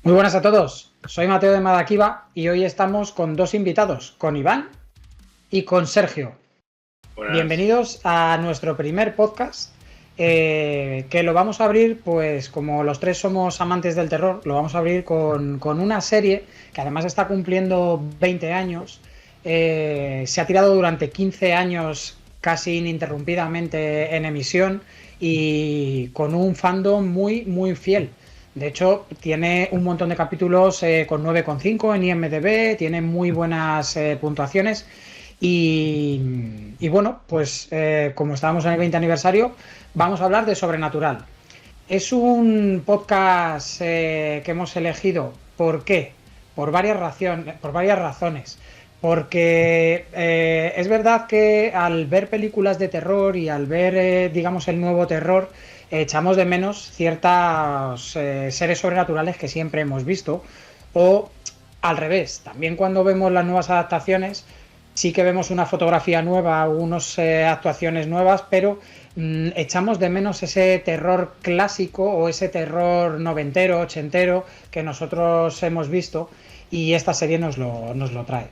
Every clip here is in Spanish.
Muy buenas a todos, soy Mateo de Madaquiva y hoy estamos con dos invitados, con Iván y con Sergio. Buenas. Bienvenidos a nuestro primer podcast, que lo vamos a abrir, pues como los tres somos amantes del terror, lo vamos a abrir con una serie que además está cumpliendo 20 años. Se ha tirado durante 15 años casi ininterrumpidamente en emisión y con un fandom muy fiel. De hecho, tiene un montón de capítulos con 9,5 en IMDb, tiene muy buenas puntuaciones y bueno, pues como estábamos en el 20 aniversario, vamos a hablar de Sobrenatural. Es un podcast que hemos elegido. ¿Por qué? Por varias razones. Porque es verdad que al ver películas de terror y al ver, digamos, el nuevo terror, echamos de menos ciertos seres sobrenaturales que siempre hemos visto. O al revés, también cuando vemos las nuevas adaptaciones, sí que vemos una fotografía nueva, unas actuaciones nuevas, pero echamos de menos ese terror clásico o ese terror noventero, ochentero que nosotros hemos visto y esta serie nos lo trae.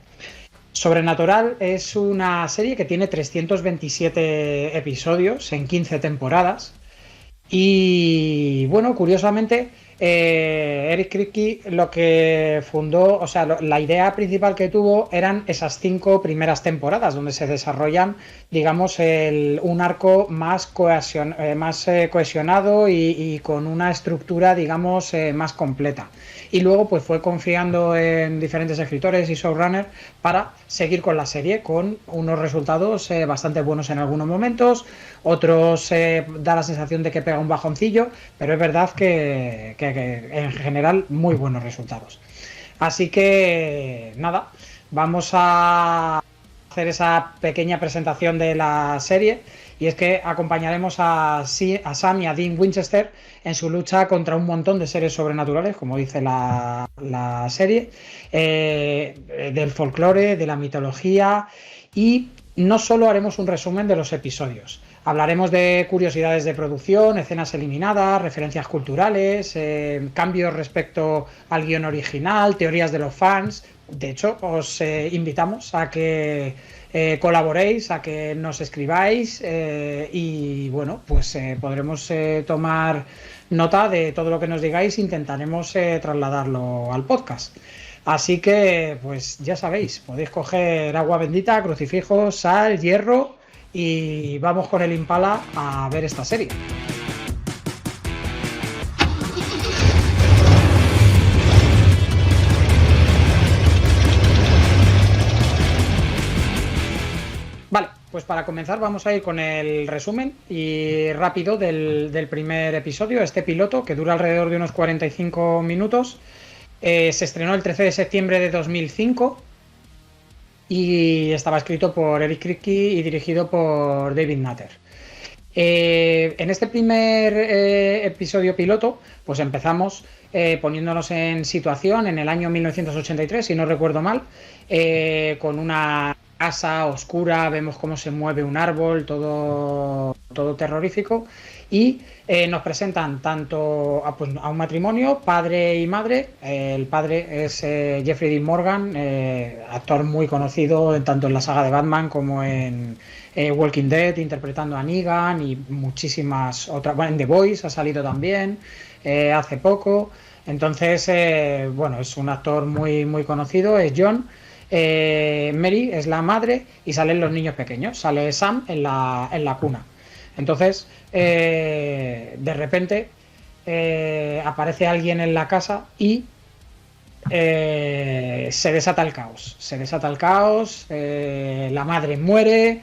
Sobrenatural es una serie que tiene 327 episodios en 15 temporadas y bueno, curiosamente, Eric Kripke lo que fundó, o sea, la idea principal que tuvo eran esas 5 primeras temporadas, donde se desarrollan, digamos, un arco más, cohesionado y con una estructura, digamos, más completa. Y luego, pues fue confiando en diferentes escritores y showrunners para seguir con la serie, con unos resultados bastante buenos en algunos momentos, otros da la sensación de que pega un bajoncillo, pero es verdad que en general muy buenos resultados. Así que nada, vamos a hacer esa pequeña presentación de la serie y es que acompañaremos a Sam y a Dean Winchester en su lucha contra un montón de seres sobrenaturales, como dice la serie, del folclore, de la mitología y no solo haremos un resumen de los episodios. Hablaremos de curiosidades de producción, escenas eliminadas, referencias culturales, cambios respecto al guión original, teorías de los fans. De hecho, os invitamos a que colaboréis, a que nos escribáis y bueno, pues podremos tomar nota de todo lo que nos digáis e intentaremos trasladarlo al podcast. Así que, pues ya sabéis, podéis coger agua bendita, crucifijos, sal, hierro y vamos con el Impala a ver esta serie. Vale, pues para comenzar vamos a ir con el resumen y rápido del primer episodio, este piloto que dura alrededor de unos 45 minutos. Se estrenó el 13 de septiembre de 2005 y estaba escrito por Eric Kripke y dirigido por David Nutter. En este primer episodio piloto, pues empezamos poniéndonos en situación en el año 1983, si no recuerdo mal, con una casa oscura, vemos cómo se mueve un árbol, todo terrorífico, y nos presentan tanto a un matrimonio, padre y madre. El padre es Jeffrey Dean Morgan, actor muy conocido tanto en la saga de Batman como en Walking Dead, interpretando a Negan y muchísimas otras. Bueno, en The Boys ha salido también hace poco. Entonces, bueno, es un actor muy conocido, es John. Mary es la madre y salen los niños pequeños, sale Sam en la cuna. Entonces, de repente aparece alguien en la casa y se desata el caos. La madre muere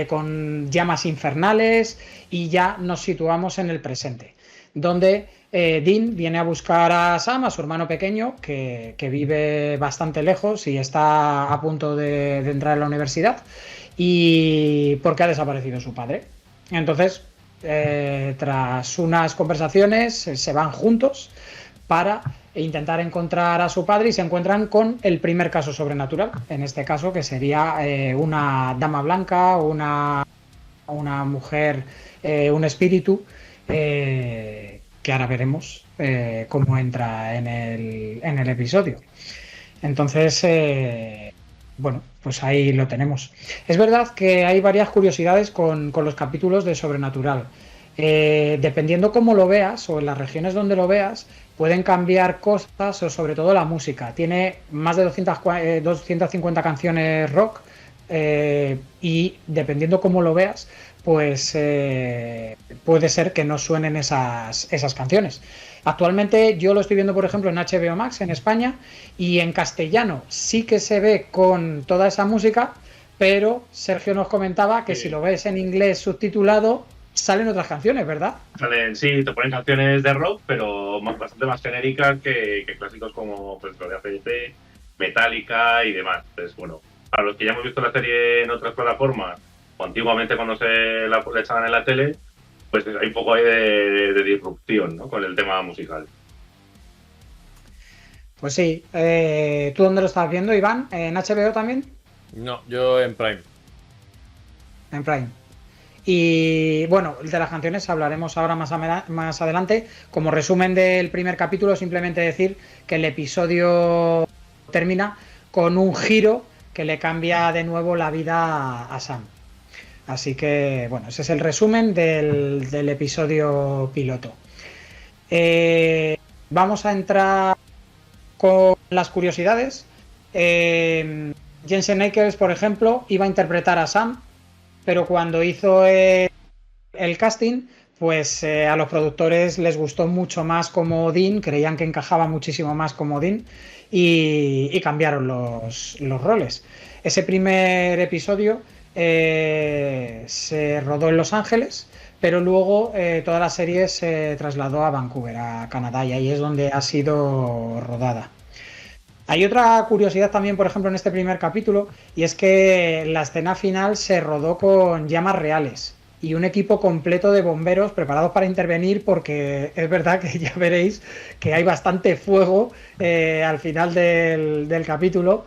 con llamas infernales y ya nos situamos en el presente, donde Dean viene a buscar a Sam, a su hermano pequeño, que vive bastante lejos y está a punto de entrar a la universidad, y porque ha desaparecido su padre. Entonces, tras unas conversaciones, se van juntos para intentar encontrar a su padre y se encuentran con el primer caso sobrenatural, en este caso que sería una dama blanca, una mujer, un espíritu, que ahora veremos cómo entra en el episodio. Entonces, bueno, pues ahí lo tenemos. Es verdad que hay varias curiosidades con los capítulos de Sobrenatural. Dependiendo cómo lo veas o en las regiones donde lo veas, pueden cambiar cosas o sobre todo la música. Tiene más de 250 canciones rock y dependiendo cómo lo veas, pues puede ser que no suenen esas canciones. Actualmente yo lo estoy viendo, por ejemplo, en HBO Max en España y en castellano sí que se ve con toda esa música, pero Sergio nos comentaba que si lo ves en inglés subtitulado salen otras canciones, ¿verdad? Sí, te ponen canciones de rock, pero bastante más genéricas que clásicos como pues, lo de ACDC, Metallica y demás. Entonces, bueno, para los que ya hemos visto la serie en otras plataformas, o antiguamente cuando la echaban en la tele, pues hay un poco ahí de disrupción, ¿no? Con el tema musical. Pues sí. ¿Tú dónde lo estás viendo, Iván? ¿En HBO también? No, yo en Prime. En Prime. Y bueno, de las canciones hablaremos ahora más adelante. Como resumen del primer capítulo, simplemente decir que el episodio termina con un giro que le cambia de nuevo la vida a Sam. Así que, bueno, ese es el resumen del episodio piloto. Vamos a entrar con las curiosidades. Jensen Ackles, por ejemplo, iba a interpretar a Sam, pero cuando hizo el casting, pues a los productores les gustó mucho más como Dean, creían que encajaba muchísimo más como Dean y cambiaron los roles. Ese primer episodio se rodó en Los Ángeles, pero luego toda la serie se trasladó a Vancouver, a Canadá, y ahí es donde ha sido rodada. Hay otra curiosidad también, por ejemplo, en este primer capítulo, y es que la escena final se rodó con llamas reales y un equipo completo de bomberos preparados para intervenir, porque es verdad que ya veréis que hay bastante fuego al final del capítulo.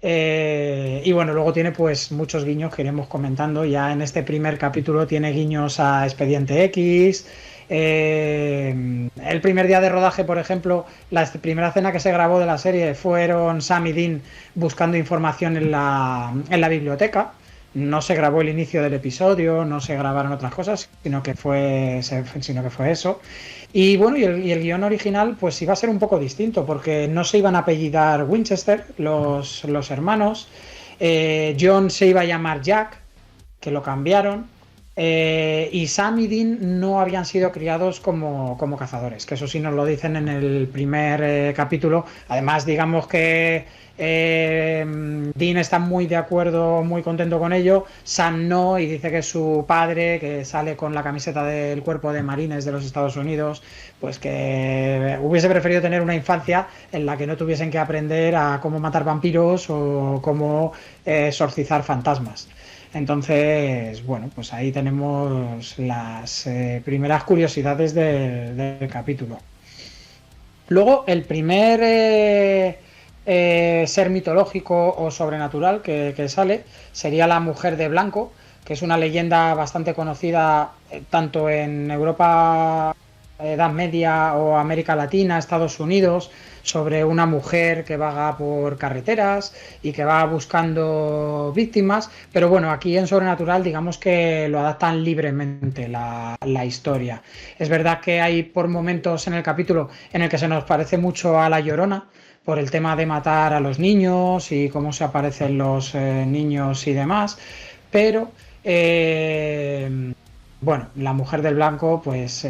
Y bueno, luego tiene pues muchos guiños que iremos comentando. Ya en este primer capítulo tiene guiños a Expediente X. El primer día de rodaje, por ejemplo, la primera escena que se grabó de la serie fueron Sam y Dean buscando información en la biblioteca. No se grabó el inicio del episodio, no se grabaron otras cosas, sino que fue eso. Y bueno, y el guión original pues iba a ser un poco distinto, porque no se iban a apellidar Winchester los hermanos. John se iba a llamar Jack, que lo cambiaron. Y Sam y Dean no habían sido criados como cazadores, que eso sí nos lo dicen en el primer capítulo. Además, digamos que Dean está muy de acuerdo, muy contento con ello. Sam no, y dice que su padre, que sale con la camiseta del Cuerpo de Marines de los Estados Unidos, pues que hubiese preferido tener una infancia en la que no tuviesen que aprender a cómo matar vampiros o cómo exorcizar fantasmas. Entonces, bueno, pues ahí tenemos las primeras curiosidades del capítulo. Luego, el primer ser mitológico o sobrenatural que sale sería la Mujer de Blanco, que es una leyenda bastante conocida tanto en Europa, Edad Media, o América Latina, Estados Unidos, sobre una mujer que vaga por carreteras y que va buscando víctimas. Pero bueno, aquí en Sobrenatural digamos que lo adaptan libremente la historia. Es verdad que hay por momentos en el capítulo en el que se nos parece mucho a La Llorona, por el tema de matar a los niños y cómo se aparecen los niños y demás, pero bueno, la Mujer del Blanco pues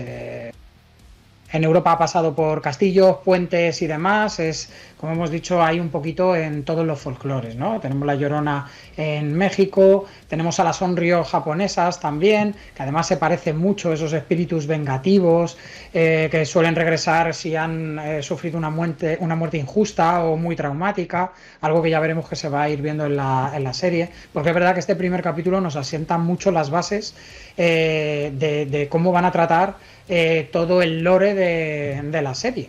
en Europa ha pasado por castillos, puentes y demás. Es, como hemos dicho, hay un poquito en todos los folclores, ¿no? Tenemos la Llorona en México, tenemos a las Onryo japonesas también, que además se parecen mucho, esos espíritus vengativos que suelen regresar si han sufrido una muerte injusta o muy traumática, algo que ya veremos que se va a ir viendo en la serie, porque es verdad que este primer capítulo nos asienta mucho las bases de cómo van a tratar todo el lore de la serie.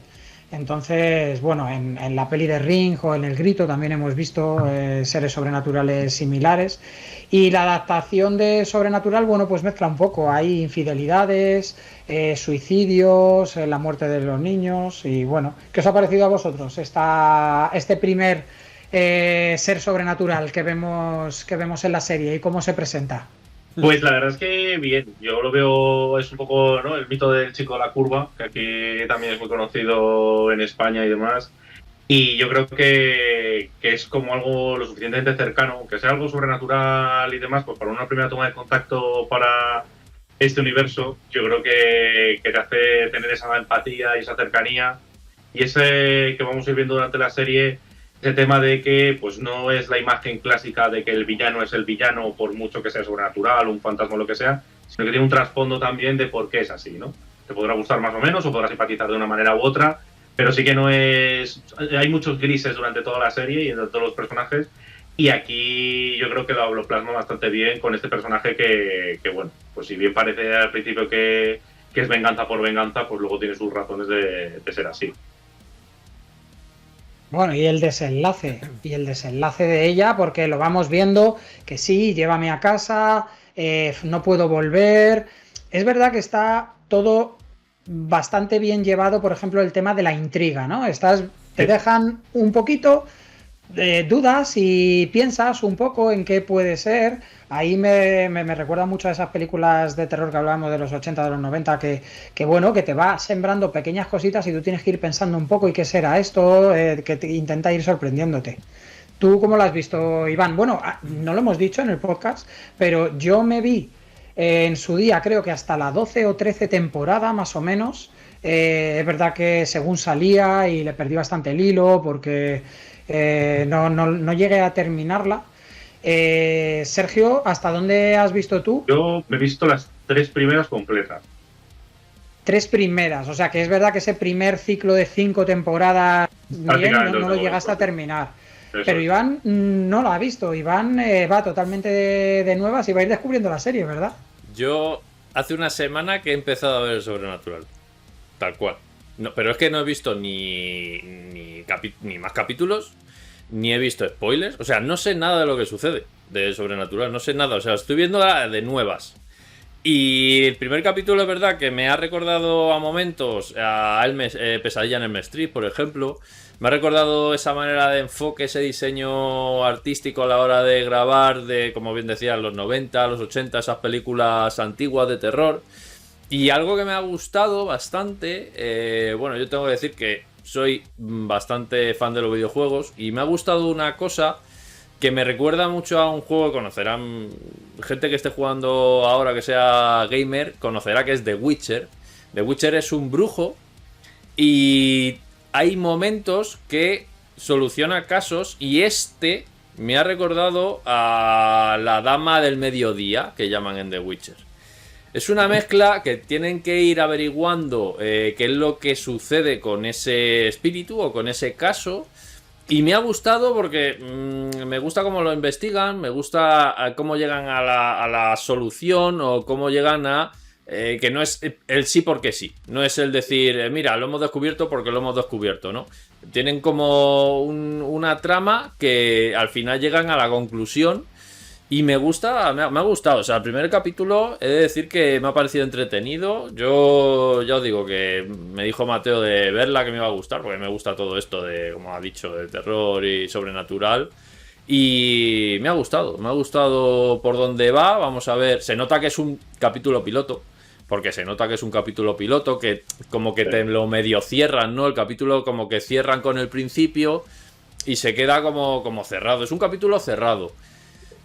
Entonces, bueno, en la peli de Ring o en El Grito también hemos visto seres sobrenaturales similares. Y la adaptación de Sobrenatural, bueno, pues mezcla un poco. Hay infidelidades, suicidios, la muerte de los niños. Y bueno, ¿qué os ha parecido a vosotros este primer ser sobrenatural que vemos en la serie y cómo se presenta? Pues la verdad es que bien, yo lo veo, es un poco, ¿no?, el mito del chico de la curva, que aquí también es muy conocido en España y demás. Y yo creo que es como algo lo suficientemente cercano, aunque sea algo sobrenatural y demás, pues para una primera toma de contacto para este universo, yo creo que te hace tener esa empatía y esa cercanía. Y ese que vamos a ir viendo durante la serie, ese tema de que pues no es la imagen clásica de que el villano es el villano por mucho que sea sobrenatural, un fantasma o lo que sea, sino que tiene un trasfondo también de por qué es así, ¿no? Te podrá gustar más o menos o podrás simpatizar de una manera u otra, pero sí que no es... Hay muchos grises durante toda la serie y entre todos los personajes, y aquí yo creo que lo plasma bastante bien con este personaje que bueno, pues si bien parece al principio que es venganza por venganza, pues luego tiene sus razones de ser así. Bueno, y el desenlace de ella, porque lo vamos viendo que sí, llévame a casa, no puedo volver. Es verdad que está todo bastante bien llevado, por ejemplo, el tema de la intriga, ¿no? Te dejan un poquito dudas y piensas un poco en qué puede ser. Ahí me recuerda mucho a esas películas de terror que hablábamos de los 80, de los 90, que bueno, que te va sembrando pequeñas cositas y tú tienes que ir pensando un poco y qué será esto, que te intenta ir sorprendiéndote. ¿Tú cómo lo has visto, Iván? Bueno, no lo hemos dicho en el podcast, pero yo me vi en su día, creo que hasta la 12 o 13 temporada, más o menos. Es verdad que según salía y le perdí bastante el hilo porque no llegué a terminarla. Sergio, ¿hasta dónde has visto tú? Yo me he visto las 3 primeras completas. 3 primeras, o sea que es verdad que ese primer ciclo de 5 temporadas bien, no lo llegaste a terminar. Eso. Pero Iván no lo ha visto. Iván va totalmente de nuevas y va a ir descubriendo la serie, ¿verdad? Yo hace una semana que he empezado a ver Sobrenatural. Tal cual. No, pero es que no he visto ni más capítulos, ni he visto spoilers. O sea, no sé nada de lo que sucede de Sobrenatural. No sé nada. O sea, estoy viendo de nuevas. Y el primer capítulo es verdad que me ha recordado a momentos a Pesadilla en Elm Street, por ejemplo. Me ha recordado esa manera de enfoque, ese diseño artístico a la hora de grabar, de, como bien decía, los 90, los 80, esas películas antiguas de terror. Y algo que me ha gustado bastante, bueno, yo tengo que decir que soy bastante fan de los videojuegos y me ha gustado una cosa que me recuerda mucho a un juego que conocerán gente que esté jugando ahora, que sea gamer, conocerá, que es The Witcher. The Witcher es un brujo y hay momentos que soluciona casos y este me ha recordado a la Dama del Mediodía, que llaman en The Witcher. Es una mezcla que tienen que ir averiguando qué es lo que sucede con ese espíritu o con ese caso. Y me ha gustado porque me gusta cómo lo investigan, me gusta cómo llegan a la solución o cómo llegan a... que no es el sí porque sí, no es el decir, mira, lo hemos descubierto porque lo hemos descubierto, ¿no? Tienen como una trama que al final llegan a la conclusión y me gusta, me ha gustado. O sea, el primer capítulo he de decir que me ha parecido entretenido. Yo ya os digo que me dijo Mateo de verla que me iba a gustar, porque me gusta todo esto de, como ha dicho, de terror y sobrenatural. Y me ha gustado por dónde va. Vamos a ver, se nota que es un capítulo piloto, porque se nota que es un capítulo piloto, que como que te lo medio cierran, ¿no? El capítulo como que cierran con el principio y se queda como cerrado. Es un capítulo cerrado.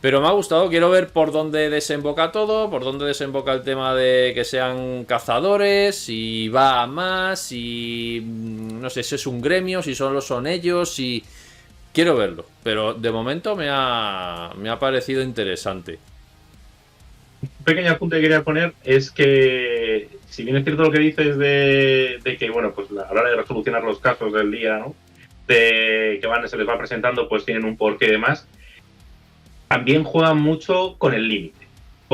Pero me ha gustado, quiero ver por dónde desemboca todo, por dónde desemboca el tema de que sean cazadores, si va a más, si no sé si es un gremio, si solo son ellos, si... Quiero verlo, pero de momento me ha parecido interesante. Un pequeño apunte que quería poner es que, si bien es cierto lo que dices de que, bueno, pues a la hora de resolucionar los casos del día, ¿no?, de que se les va presentando, pues tienen un porqué y demás. También juegan mucho con el límite.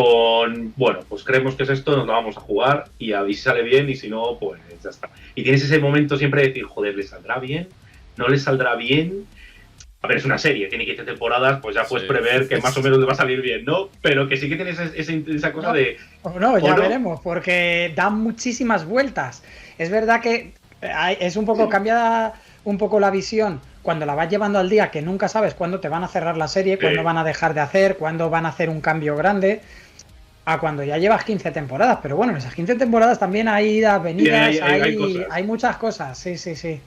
con, bueno, pues creemos que es esto, nos lo vamos a jugar y a ver si sale bien y si no, pues ya está. Y tienes ese momento siempre de decir, joder, ¿le saldrá bien? ¿No le saldrá bien? A ver, es una serie, tiene 15 temporadas, pues ya puedes prever que más o menos le va a salir bien, ¿no? Pero que sí que tienes esa cosa de... No, ya veremos, porque dan muchísimas vueltas. Es verdad que es un poco, cambia un poco la visión cuando la vas llevando al día, que nunca sabes cuándo te van a cerrar la serie, cuándo van a dejar de hacer, cuándo van a hacer un cambio grande, a cuando ya llevas 15 temporadas. Pero bueno, en esas 15 temporadas también hay idas, venidas, hay muchas cosas, sí.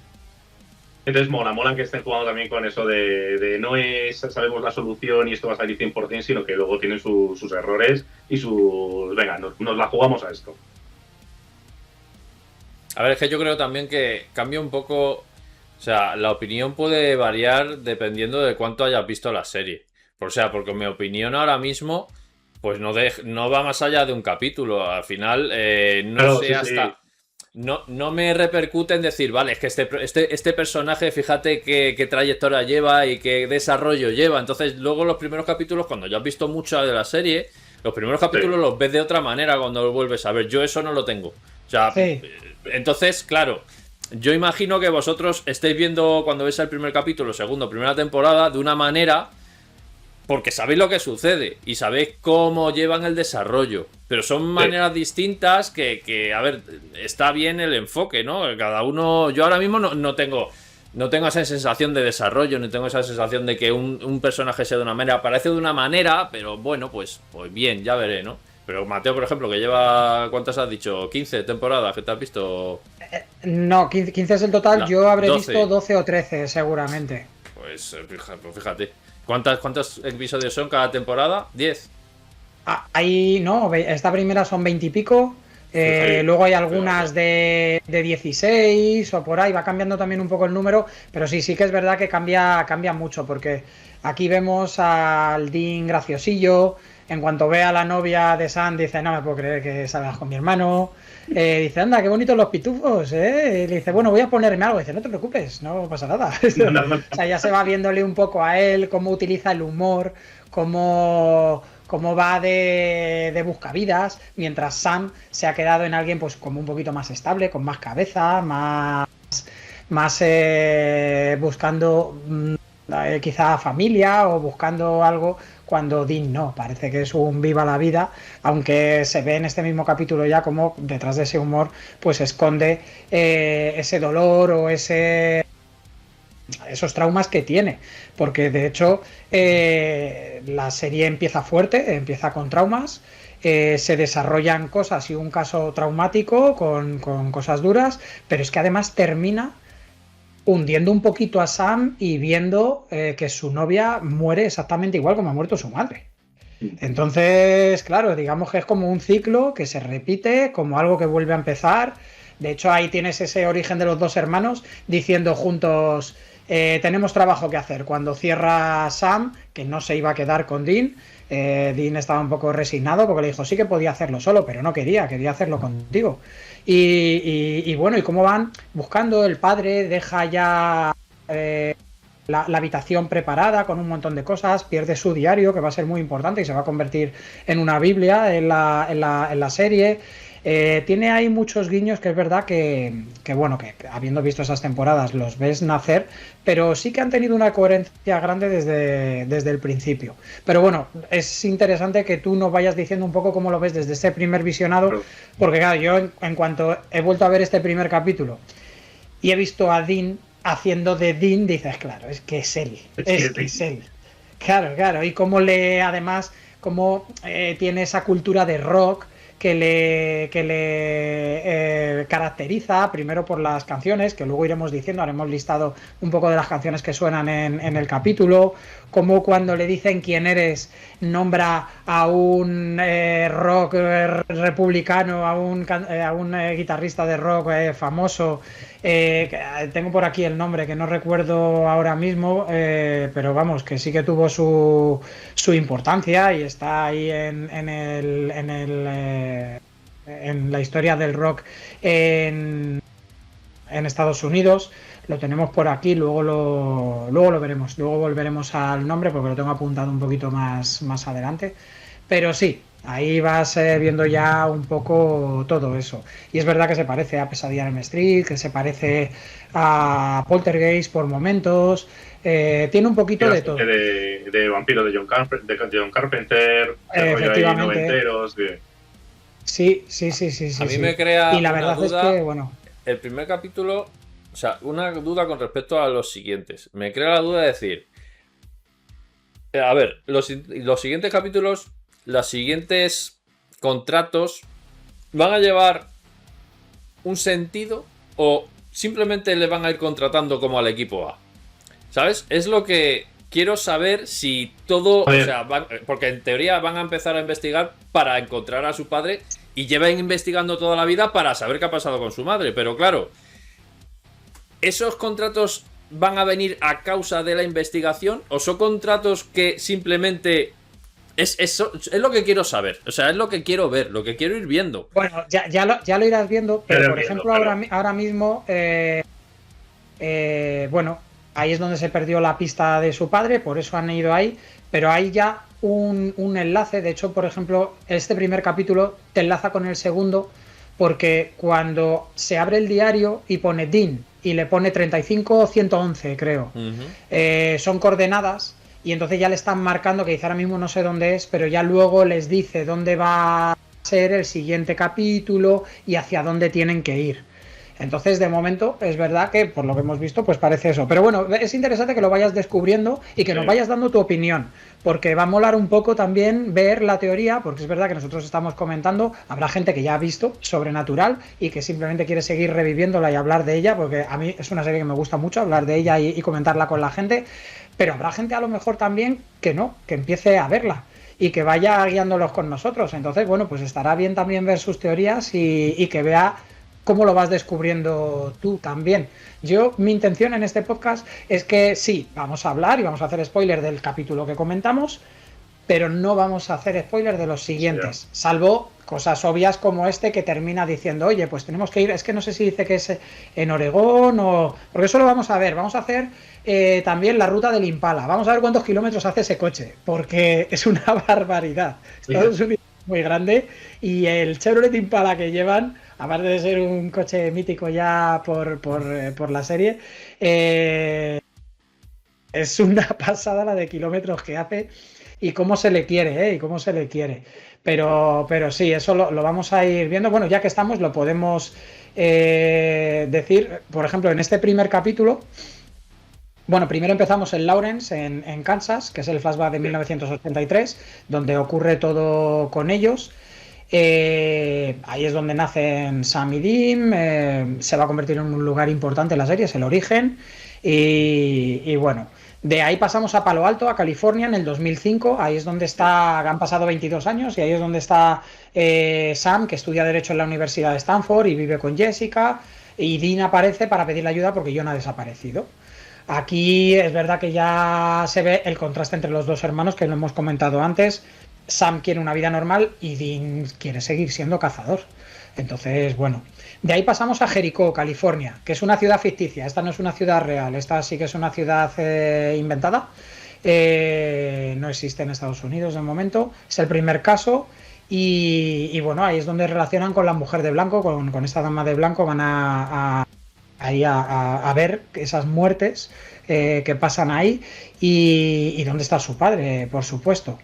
Entonces mola que estén jugando también con eso de no es sabemos la solución y esto va a salir 100%, sino que luego tienen sus errores y sus... Venga, nos la jugamos a esto. A ver, es que yo creo también que cambia un poco... O sea, la opinión puede variar dependiendo de cuánto hayas visto la serie. O sea, porque mi opinión ahora mismo, pues no va más allá de un capítulo. Al final, no sé hasta... Sí. No me repercute en decir, vale, es que este personaje, fíjate qué trayectoria lleva y qué desarrollo lleva. Entonces, luego los primeros capítulos, cuando ya has visto mucho de la serie, los primeros capítulos los ves de otra manera cuando los vuelves a ver. Yo eso no lo tengo. O sea, entonces, claro, yo imagino que vosotros estáis viendo cuando ves el primer capítulo, segundo, primera temporada, de una manera... Porque sabéis lo que sucede y sabéis cómo llevan el desarrollo. Pero son maneras distintas que, a ver, está bien el enfoque, ¿no? Cada uno... Yo ahora mismo no tengo esa sensación de desarrollo, ni tengo esa sensación de que un personaje sea de una manera. Parece de una manera, pero bueno, pues bien, ya veré, ¿no? Pero Mateo, por ejemplo, que lleva... ¿Cuántas has dicho? 15 temporadas que te has visto... No, 15 es el total. No, yo habré 12. Visto 12 o 13, seguramente. Pues fíjate. ¿Cuántos episodios son cada temporada? 10. Ahí no, esta primera son 20 y pico. Luego hay algunas de 16 o por ahí, va cambiando también un poco el número, pero sí que es verdad que cambia mucho, porque aquí vemos al Dean graciosillo. En cuanto ve a la novia de Sam, dice, no me puedo creer que salgas con mi hermano. Dice, anda, qué bonitos los pitufos, ¿eh? Y le dice, bueno, voy a ponerme algo. Dice, no te preocupes, no pasa nada. O sea, ya se va viéndole un poco a él, cómo utiliza el humor, cómo va de buscavidas, mientras Sam se ha quedado en alguien pues como un poquito más estable, con más cabeza, más buscando quizá familia o buscando algo, cuando Dean no, parece que es un viva la vida, aunque se ve en este mismo capítulo ya como detrás de ese humor pues esconde ese dolor o esos traumas que tiene, porque de hecho la serie empieza fuerte, empieza con traumas, se desarrollan cosas y un caso traumático con cosas duras, pero es que además termina hundiendo un poquito a Sam y viendo que su novia muere exactamente igual como ha muerto su madre. Entonces, claro, digamos que es como un ciclo que se repite, como algo que vuelve a empezar. De hecho, ahí tienes ese origen de los dos hermanos diciendo juntos, tenemos trabajo que hacer. Cuando cierra Sam, que no se iba a quedar con Dean, Dean estaba un poco resignado porque le dijo, sí que podía hacerlo solo, pero no quería hacerlo contigo. Y bueno, y cómo van buscando, el padre deja ya la habitación preparada con un montón de cosas, pierde su diario, que va a ser muy importante y se va a convertir en una Biblia en la serie. Tiene ahí muchos guiños que es verdad que bueno, que habiendo visto esas temporadas los ves nacer, pero sí que han tenido una coherencia grande desde el principio. Pero bueno, es interesante que tú nos vayas diciendo un poco cómo lo ves desde ese primer visionado, porque claro, yo en cuanto he vuelto a ver este primer capítulo y he visto a Dean haciendo de Dean, dices, claro, es que es él, es él. Claro, y cómo además, cómo tiene esa cultura de rock que le caracteriza, primero por las canciones, que luego iremos diciendo, haremos listado un poco de las canciones que suenan en el capítulo, como cuando le dicen quién eres, nombra a un rock republicano, a un guitarrista de rock famoso, tengo por aquí el nombre que no recuerdo ahora mismo, pero vamos, que sí que tuvo su importancia y está ahí en la historia del rock en Estados Unidos. Lo tenemos por aquí, luego lo veremos, luego volveremos al nombre porque lo tengo apuntado un poquito más adelante. Pero sí, Ahí vas viendo ya un poco todo eso. Y es verdad que se parece a Pesadilla en Elm Street, que se parece a Poltergeist por momentos. Tiene un poquito de todo. De vampiro de John Carpenter, de rollo ahí Efectivamente. noventeros. Sí. A mí me crea Y la una verdad duda, es que, bueno, el primer capítulo, o sea, una duda con respecto a los siguientes. Me crea la duda de decir, a ver, los siguientes capítulos, los siguientes contratos, ¿van a llevar un sentido o simplemente le van a ir contratando como al equipo A? ¿Sabes? Es lo que quiero saber si todo, o sea, porque en teoría van a empezar a investigar para encontrar a su padre y llevan investigando toda la vida para saber qué ha pasado con su madre, pero claro, ¿esos contratos van a venir a causa de la investigación o son contratos que simplemente es lo que quiero saber? O sea, es lo que quiero ver, lo que quiero ir viendo. bueno, ya lo irás viendo, pero por ejemplo, ahora mismo, bueno, ahí es donde se perdió la pista de su padre, por eso han ido ahí, pero hay ya un enlace. De hecho, por ejemplo, este primer capítulo te enlaza con el segundo, porque cuando se abre el diario y pone Dean y le pone 35-111, creo, son coordenadas, y entonces ya le están marcando, que dice ahora mismo no sé dónde es, pero ya luego les dice dónde va a ser el siguiente capítulo y hacia dónde tienen que ir. Entonces, de momento, es verdad que por lo que hemos visto, pues parece eso. Pero bueno, es interesante que lo vayas descubriendo y que nos vayas dando tu opinión, porque va a molar un poco también ver la teoría, porque es verdad que nosotros estamos comentando, habrá gente que ya ha visto Sobrenatural y que simplemente quiere seguir reviviéndola y hablar de ella, porque a mí es una serie que me gusta mucho hablar de ella y comentarla con la gente, pero habrá gente a lo mejor también que no, que empiece a verla y que vaya guiándolos con nosotros. Entonces, bueno, pues estará bien también ver sus teorías y que vea cómo lo vas descubriendo tú también. Mi intención en este podcast es que sí, vamos a hablar y vamos a hacer spoiler del capítulo que comentamos, pero no vamos a hacer spoiler de los siguientes, salvo cosas obvias como este que termina diciendo, oye, pues tenemos que ir, es que no sé si dice que es en Oregón o... Porque eso lo vamos a ver, vamos a hacer también la ruta del Impala, vamos a ver cuántos kilómetros hace ese coche, porque es una barbaridad. Estados Unidos es muy grande y el Chevrolet Impala que llevan, aparte de ser un coche mítico ya por la serie, es una pasada la de kilómetros que hace y cómo se le quiere, Pero sí, eso lo vamos a ir viendo. Bueno, ya que estamos, lo podemos decir, por ejemplo, en este primer capítulo. Bueno, primero empezamos en Lawrence, en Kansas, que es el flashback de 1983, donde ocurre todo con ellos. Ahí es donde nacen Sam y Dean, se va a convertir en un lugar importante en la serie, es el origen. Y bueno, de ahí pasamos a Palo Alto, a California, en el 2005. Ahí es donde está, han pasado 22 años, y ahí es donde está Sam, que estudia Derecho en la Universidad de Stanford y vive con Jessica. Y Dean aparece para pedirle ayuda porque John ha desaparecido. Aquí es verdad que ya se ve el contraste entre los dos hermanos, que lo hemos comentado antes. Sam quiere una vida normal y Dean quiere seguir siendo cazador. Entonces, bueno, de ahí pasamos a Jericó, California, que es una ciudad ficticia. Esta no es una ciudad real, esta sí que es una ciudad inventada. No existe en Estados Unidos de momento. Es el primer caso. Y bueno, ahí es donde relacionan con la mujer de blanco, con esta dama de blanco. Van ahí a ver esas muertes que pasan ahí y dónde está su padre, por supuesto.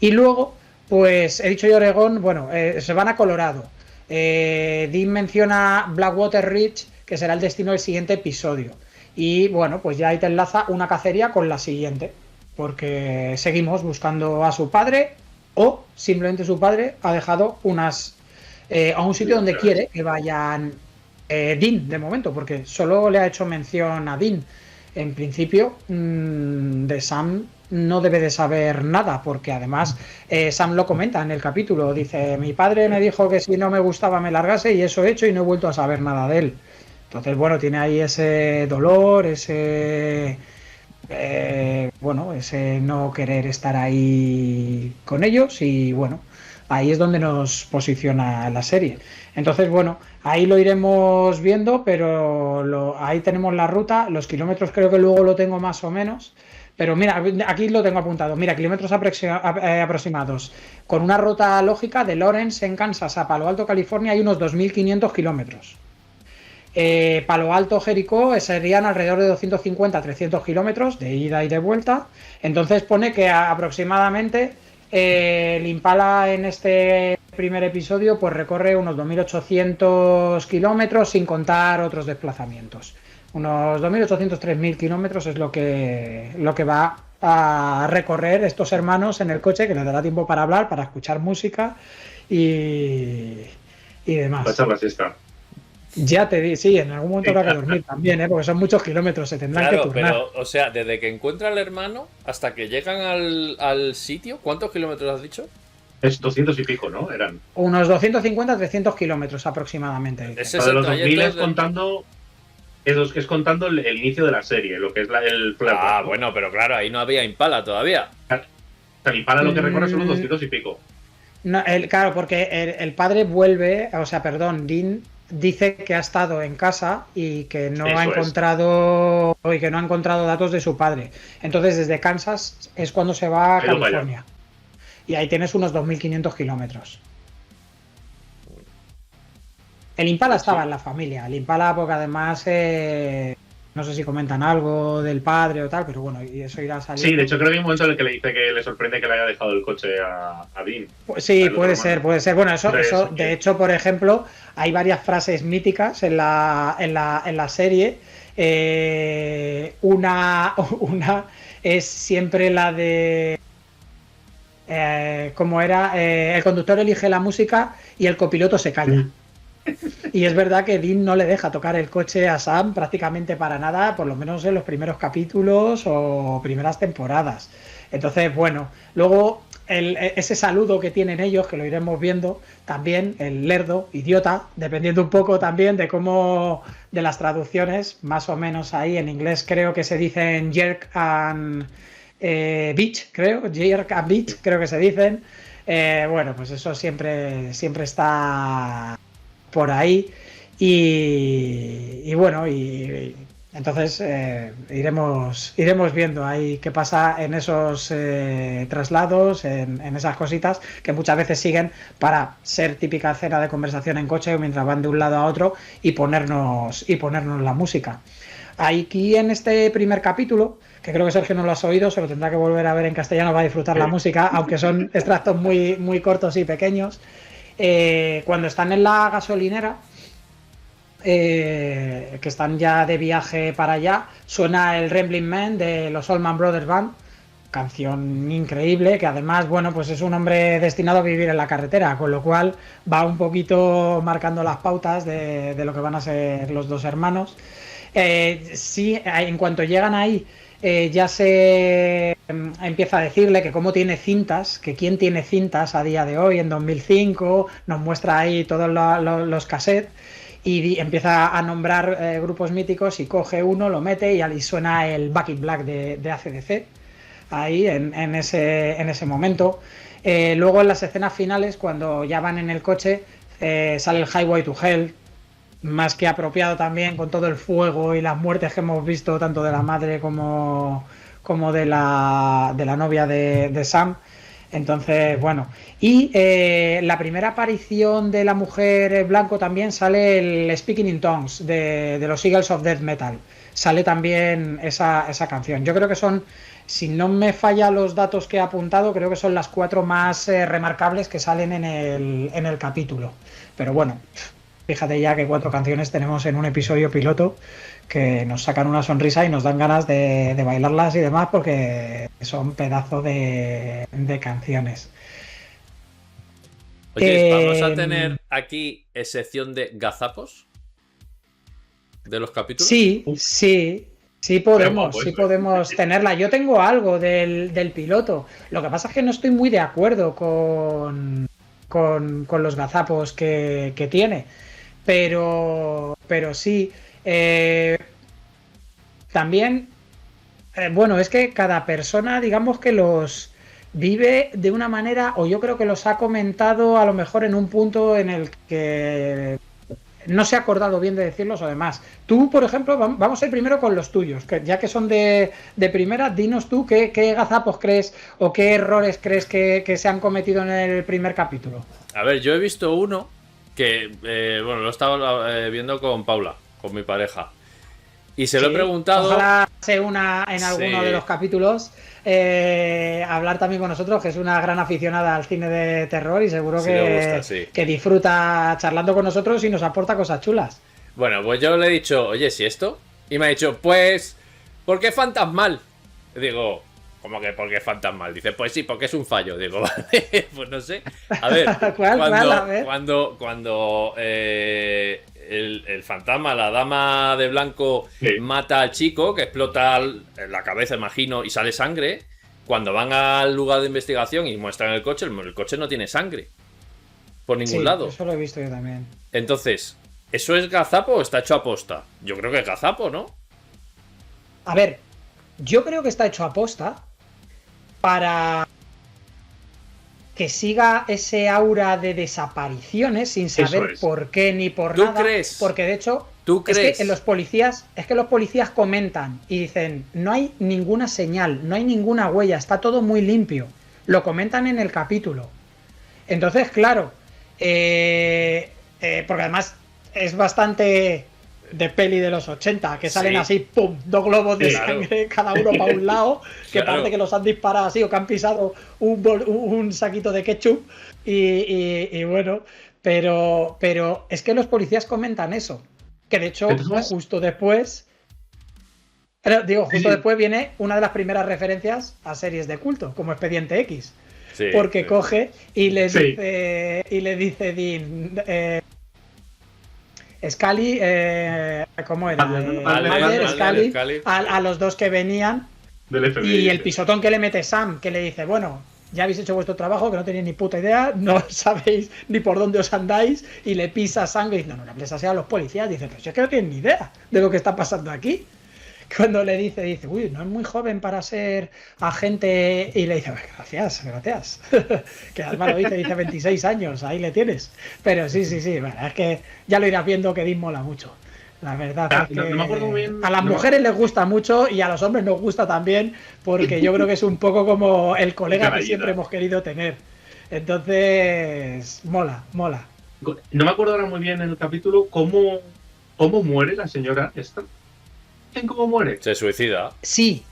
Y luego, pues he dicho yo Oregón, bueno, se van a Colorado. Dean menciona Blackwater Ridge, que será el destino del siguiente episodio. Y bueno, pues ya ahí te enlaza una cacería con la siguiente, porque seguimos buscando a su padre, o simplemente su padre ha dejado a un sitio donde quiere que vayan Dean, de momento, porque solo le ha hecho mención a Dean. En principio, de Sam no debe de saber nada, porque además Sam lo comenta en el capítulo, dice, mi padre me dijo que si no me gustaba me largase y eso he hecho y no he vuelto a saber nada de él. Entonces, bueno, tiene ahí ese dolor, ese no querer estar ahí con ellos, y bueno, ahí es donde nos posiciona la serie. Entonces, bueno, ahí lo iremos viendo, pero ahí tenemos la ruta, los kilómetros creo que luego lo tengo más o menos, Pero mira, aquí lo tengo apuntado. Mira, kilómetros aproximados. Con una ruta lógica de Lawrence en Kansas a Palo Alto, California, hay unos 2.500 kilómetros. Palo Alto, Jericó serían alrededor de 250-300 kilómetros de ida y de vuelta. Entonces pone que aproximadamente el Impala en este primer episodio pues recorre unos 2.800 kilómetros sin contar otros desplazamientos. Unos 2.800-3.000 kilómetros es lo que va a recorrer estos hermanos en el coche, que les dará tiempo para hablar, para escuchar música y demás. Para echar la siesta. Ya te di, sí, en algún momento habrá que dormir también, porque son muchos kilómetros, se tendrán que turnar. Pero, o sea, desde que encuentra al hermano hasta que llegan al sitio, ¿cuántos kilómetros has dicho? Es 200 y pico, ¿no? Eran. Unos 250-300 kilómetros aproximadamente. Ese Para es el los 2000 trayecto es contando. Es contando el inicio de la serie, lo que es el flashback, ¿no? Bueno, pero claro, ahí no había Impala todavía. El Impala lo que recorre son los 200 y pico. No, claro, porque el padre vuelve, o sea, perdón, Dean dice que ha estado en casa y que no ha encontrado datos de su padre. Entonces, desde Kansas es cuando se va a California. Y ahí tienes unos 2.500 kilómetros. El Impala estaba en la familia. El Impala, porque además no sé si comentan algo del padre o tal, pero bueno, y eso irá a salir. Sí, de hecho creo que hay un momento en el que le dice que le sorprende que le haya dejado el coche a Dean. Pues sí, puede ser. Bueno, eso de hecho, por ejemplo, hay varias frases míticas en la serie. Una es siempre la de ¿cómo era? El conductor elige la música y el copiloto se calla. Y es verdad que Dean no le deja tocar el coche a Sam prácticamente para nada, por lo menos en los primeros capítulos o primeras temporadas. Entonces, bueno, luego ese saludo que tienen ellos, que lo iremos viendo, también el lerdo, idiota, dependiendo un poco también de las traducciones, más o menos ahí en inglés creo que se dicen jerk and bitch, jerk and bitch, creo que se dicen. Bueno, pues eso siempre está por ahí y bueno, y entonces iremos viendo ahí qué pasa en eesos traslados, en esas cositas que muchas veces siguen para ser típica escena de conversación en coche mientras van de un lado a otro y ponernos la música. Aquí en este primer capítulo, que creo que Sergio no lo has oído, se lo tendrá que volver a ver en castellano, va a disfrutar la música, aunque son extractos muy, muy cortos y pequeños. Cuando están en la gasolinera, que están ya de viaje para allá, suena el Rambling Man de los Allman Brothers Band, canción increíble, que además, bueno, pues es un hombre destinado a vivir en la carretera, con lo cual va un poquito marcando las pautas de lo que van a ser los dos hermanos. Sí, en cuanto llegan ahí, ya se empieza a decirle que cómo tiene cintas, que quién tiene cintas a día de hoy, en 2005, nos muestra ahí todos los cassettes y empieza a nombrar grupos míticos y coge uno, lo mete y ahí suena el Back in Black de AC/DC, ahí en ese momento. Luego en las escenas finales, cuando ya van en el coche, sale el Highway to Hell, más que apropiado también con todo el fuego y las muertes que hemos visto tanto de la madre como de la novia de Sam. Entonces, bueno, y la primera aparición de la mujer blanco también sale el Speaking in Tongues de los Eagles of Death Metal, sale también esa canción. Yo creo que son, si no me falla los datos que he apuntado, creo que son las 4 más remarcables que salen en el capítulo, pero bueno, fíjate ya que 4 canciones tenemos en un episodio piloto que nos sacan una sonrisa y nos dan ganas de bailarlas y demás, porque son pedazos de canciones. Oye, ¿vamos a tener aquí sección de gazapos de los capítulos? Sí podemos tenerla. Yo tengo algo del piloto. Lo que pasa es que no estoy muy de acuerdo con los gazapos que tiene. Pero sí. También, bueno, es que cada persona, digamos que los vive de una manera, o yo creo que los ha comentado a lo mejor en un punto en el no se ha acordado bien de decirlos o demás. Tú, por ejemplo, vamos a ir primero con los tuyos, que ya que son de primera, dinos tú qué gazapos crees o qué errores crees que se han cometido en el primer capítulo. A ver, yo he visto uno que, bueno, lo he estado viendo con Paula, con mi pareja. Y se lo he preguntado. Ojalá se una en alguno de los capítulos. Hablar también con nosotros, que es una gran aficionada al cine de terror y seguro que disfruta charlando con nosotros y nos aporta cosas chulas. Bueno, pues yo le he dicho, oye, ¿si esto? Y me ha dicho, pues, ¿por qué fantasmal? Digo, ¿cómo que por qué fantasmal? Dice, pues sí, porque es un fallo. Digo, vale, pues no sé. A ver, cuando el fantasma, la dama de blanco, mata al chico, que explota la cabeza, imagino, y sale sangre. Cuando van al lugar de investigación y muestran el coche no tiene sangre. Por ningún lado. Eso lo he visto yo también. Entonces, ¿eso es gazapo o está hecho a posta? Yo creo que es gazapo, ¿no? A ver, yo creo que está hecho a posta para que siga ese aura de desapariciones sin saber por qué ni por nada. ¿Tú crees? Porque de hecho, ¿Tú crees? los policías comentan y dicen, no hay ninguna señal, no hay ninguna huella, está todo muy limpio. Lo comentan en el capítulo. Entonces, claro, porque además es bastante de peli de los 80, que salen así, pum, 2 globos de sangre, cada uno para un lado, que parece que los han disparado así o que han pisado un saquito de ketchup y bueno, pero es que los policías comentan eso, que de hecho justo después viene una de las primeras referencias a series de culto, como Expediente X, porque coge y le dice Dean, Scully, ¿cómo era? Scully, a los dos que venían. Y el pisotón que le mete Sam, que le dice, bueno, ya habéis hecho vuestro trabajo, que no tenéis ni puta idea, no sabéis ni por dónde os andáis, y le pisa sangre y dice, no le hables así a los policías. Dice, pero si es que no tienen ni idea de lo que está pasando aquí. Cuando le dice, uy, no es muy joven para ser agente, y le dice, gracias. Que además lo dice 26 años, ahí le tienes. Pero sí, bueno, es que ya lo irás viendo que Dean mola mucho. La verdad es que no me acuerdo bien, a las mujeres les gusta mucho y a los hombres nos gusta también, porque yo creo que es un poco como el colega que siempre hemos querido tener. Entonces, mola. No me acuerdo ahora muy bien en el capítulo cómo muere la señora esta. ¿Cómo muere? Se suicida. Sí.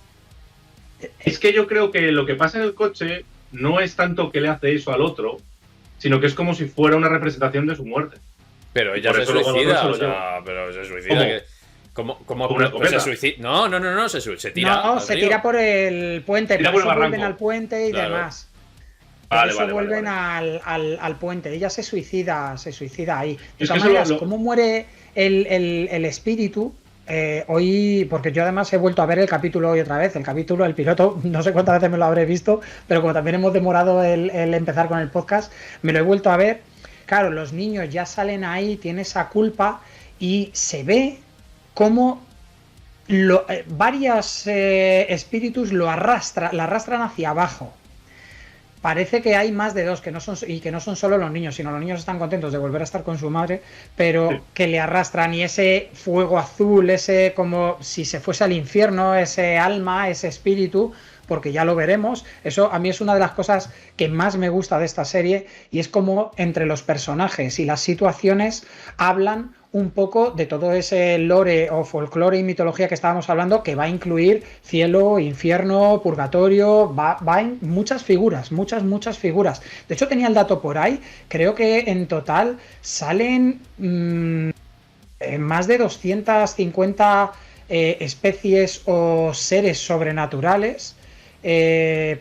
Es que yo creo que lo que pasa en el coche no es tanto que le hace eso al otro, sino que es como si fuera una representación de su muerte. Pero ella se suicida, pero se suicida. ¿Cómo se suicida? No, se tira. No, se tira por el puente, por eso vuelven al puente y demás. Por eso vuelven al puente. Ella se suicida ahí. De todas maneras, ¿cómo muere el espíritu? Hoy, porque yo además he vuelto a ver el capítulo hoy otra vez, el piloto, no sé cuántas veces me lo habré visto, pero como también hemos demorado el empezar con el podcast, me lo he vuelto a ver. Claro, los niños ya salen ahí, tienen esa culpa y se ve cómo varios espíritus la arrastran hacia abajo. Parece que hay más de dos, que no son solo los niños, sino los niños están contentos de volver a estar con su madre, pero que le arrastran, y ese fuego azul, ese como si se fuese al infierno, ese alma, ese espíritu, porque ya lo veremos. Eso a mí es una de las cosas que más me gusta de esta serie, y es como entre los personajes y las situaciones hablan un poco de todo ese lore o folclore y mitología que estábamos hablando, que va a incluir cielo, infierno, purgatorio, va en muchas figuras, muchas figuras. De hecho, tenía el dato por ahí, creo que en total salen más de 250 especies o seres sobrenaturales.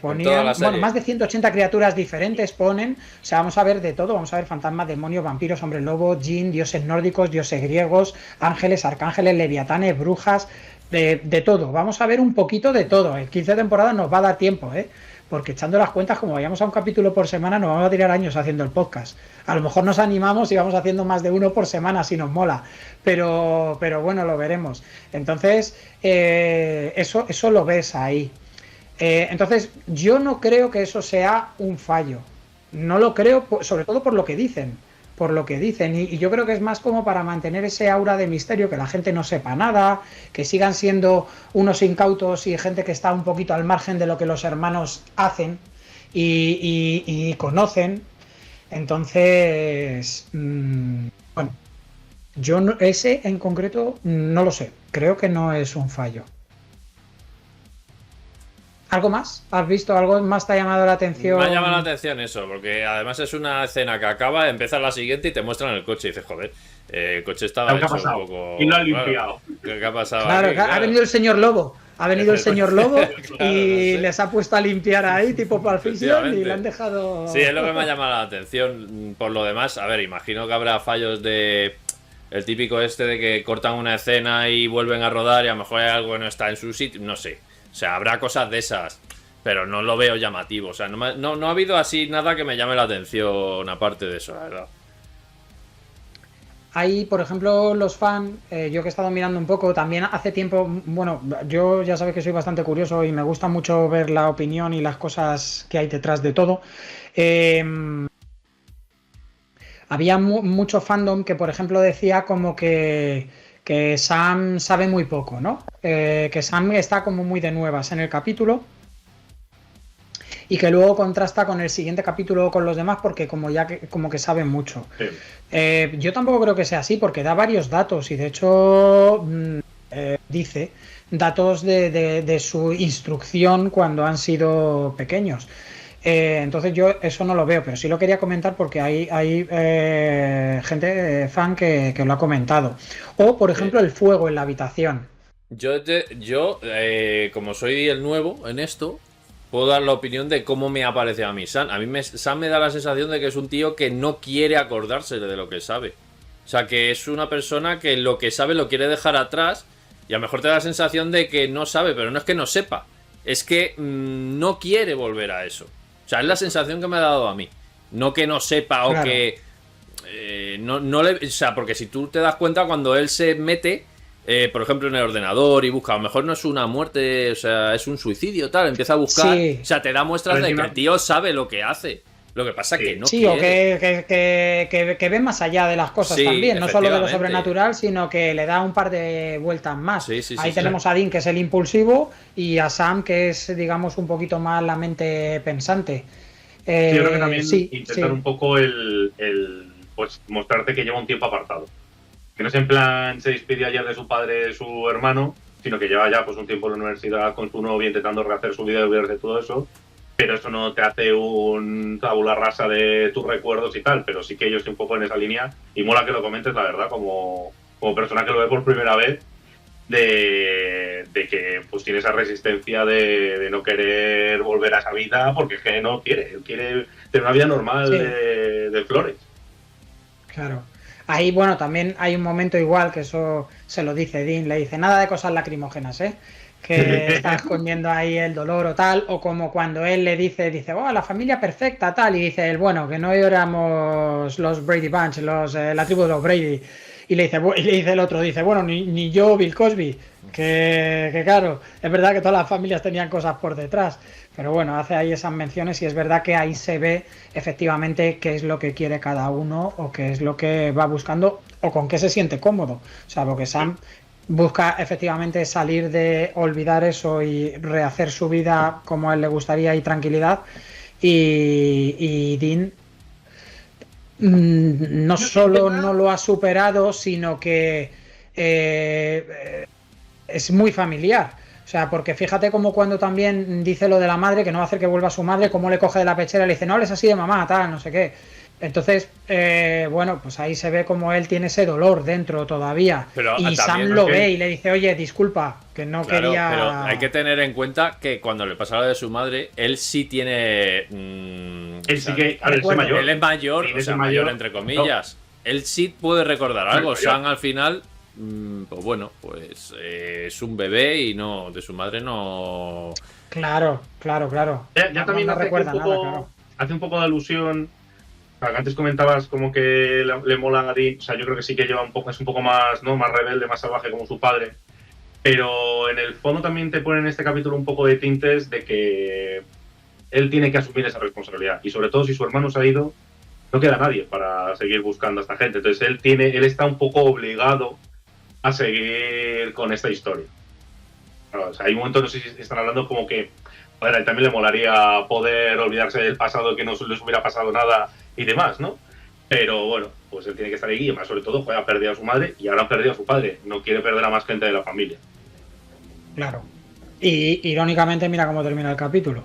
Ponían, más de 180 criaturas diferentes ponen, o sea, vamos a ver de todo, vamos a ver fantasmas, demonios, vampiros, hombres lobo, jin, dioses nórdicos, dioses griegos, ángeles, arcángeles, leviatanes, brujas, de todo, vamos a ver un poquito de todo. El 15 de temporada nos va a dar tiempo, porque echando las cuentas, como vayamos a un capítulo por semana, nos vamos a tirar años haciendo el podcast. A lo mejor nos animamos y vamos haciendo más de uno por semana si nos mola, pero bueno, lo veremos. Entonces, eso lo ves ahí. Entonces, yo no creo que eso sea un fallo. No lo creo, sobre todo por lo que dicen. por lo que dicen. Y yo creo que es más como para mantener ese aura de misterio, que la gente no sepa nada, que sigan siendo unos incautos y gente que está un poquito al margen de lo que los hermanos hacen y conocen. Entonces, bueno, yo ese en concreto no lo sé. Creo que no es un fallo. ¿Algo más? ¿Has visto algo más te ha llamado la atención? Me ha llamado la atención eso, porque además es una escena que acaba, empieza la siguiente y te muestran el coche y dices, joder, el coche estaba hecho un poco... Y lo han limpiado. ¿Qué ha pasado? Claro, aquí? ha venido el señor Lobo. Ha venido el señor Lobo y no sé. les ha puesto a limpiar ahí, tipo Pulp Fiction, y le han dejado... Sí, es lo que me ha llamado la atención. Por lo demás, a ver, imagino que habrá fallos de... El típico este de que cortan una escena y vuelven a rodar y a lo mejor hay algo que no está en su sitio, no sé. O sea, habrá cosas de esas, pero no lo veo llamativo. O sea, no ha habido así nada que me llame la atención aparte de eso, la verdad. Hay, por ejemplo, los fans, yo que he estado mirando un poco, también hace tiempo, bueno, yo ya sabes que soy bastante curioso y me gusta mucho ver la opinión y las cosas que hay detrás de todo. Había mucho fandom que, por ejemplo, decía como que Sam sabe muy poco, ¿no? Que Sam está como muy de nuevas en el capítulo y que luego contrasta con el siguiente capítulo con los demás porque como que sabe mucho. Sí. Yo tampoco creo que sea así porque da varios datos y de hecho dice datos de su instrucción cuando han sido pequeños. Entonces yo eso no lo veo, pero sí lo quería comentar porque hay gente fan que lo ha comentado. O, por ejemplo, el fuego en la habitación. Yo como soy el nuevo en esto, puedo dar la opinión de cómo me ha parecido a mí Sam. A mí Sam me da la sensación de que es un tío que no quiere acordarse de lo que sabe. O sea, que es una persona que lo que sabe lo quiere dejar atrás y a lo mejor te da la sensación de que no sabe, pero no es que no sepa, es que no quiere volver a eso. O sea, es la sensación que me ha dado a mí. No que no sepa o claro. Que... no le, o sea, porque si tú te das cuenta cuando él se mete, por ejemplo, en el ordenador y busca, a lo mejor no es una muerte, o sea, es un suicidio, tal, empieza a buscar. Sí. O sea, te da muestras de que el tío sabe lo que hace. Lo que pasa es que no quiere. O que ve más allá de las cosas también, no solo de lo sobrenatural, sino que le da un par de vueltas más. Ahí tenemos a Dean, que es el impulsivo, y a Sam, que es, digamos, un poquito más la mente pensante. Yo creo que también intentar un poco pues mostrarte que lleva un tiempo apartado. Que no es en plan se despidió ayer de su padre, de su hermano, sino que lleva ya pues un tiempo en la universidad con su novia intentando rehacer su vida y olvidarse de todo eso. Pero eso no te hace un tabula rasa de tus recuerdos y tal, pero sí que yo estoy un poco en esa línea y mola que lo comentes, la verdad, como persona que lo ve por primera vez, de que pues tiene esa resistencia de no querer volver a esa vida porque es que no quiere, él quiere tener una vida normal de flores. Claro. Ahí, bueno, también hay un momento igual que eso se lo dice Dean, le dice nada de cosas lacrimógenas, que está escondiendo ahí el dolor o tal, o como cuando él le dice, oh, la familia perfecta, tal, y dice él, bueno, que no éramos los Brady Bunch, la tribu de los Brady, y le dice el otro, dice, bueno, ni yo, Bill Cosby, que claro, es verdad que todas las familias tenían cosas por detrás, pero bueno, hace ahí esas menciones y es verdad que ahí se ve efectivamente qué es lo que quiere cada uno o qué es lo que va buscando o con qué se siente cómodo, o sea, porque Sam busca efectivamente salir de olvidar eso y rehacer su vida como a él le gustaría y tranquilidad. Y Dean no solo no lo ha superado, sino que es muy familiar. O sea, porque fíjate como cuando también dice lo de la madre, que no va a hacer que vuelva a su madre, como le coge de la pechera y le dice, no hables así de mamá, tal, no sé qué. Entonces, bueno, pues ahí se ve como él tiene ese dolor dentro todavía. Pero y Sam lo ve y le dice, oye, disculpa, que no quería... Pero hay que tener en cuenta que cuando le pasa lo de su madre, él sí tiene... él sí que... Él es mayor, o sea, mayor entre comillas. No. Él sí puede recordar algo. Sam al final, pues bueno, pues es un bebé y no de su madre no... Claro. Ya también no recuerda nada, claro. Hace un poco de alusión... Antes comentabas como que le mola a Dean, o sea, yo creo que sí que lleva es un poco más, ¿no? Más rebelde, más salvaje como su padre. Pero en el fondo también te ponen en este capítulo un poco de tintes de que él tiene que asumir esa responsabilidad. Y sobre todo si su hermano se ha ido, no queda nadie para seguir buscando a esta gente. Entonces él está un poco obligado a seguir con esta historia. Claro, o sea, hay un momento, no sé si están hablando como que a él también le molaría poder olvidarse del pasado, que no les hubiera pasado nada y demás, ¿no? Pero bueno, pues él tiene que estar ahí y más sobre todo, ha perdido a su madre y ahora ha perdido a su padre. No quiere perder a más gente de la familia. Claro. Y irónicamente, mira cómo termina el capítulo.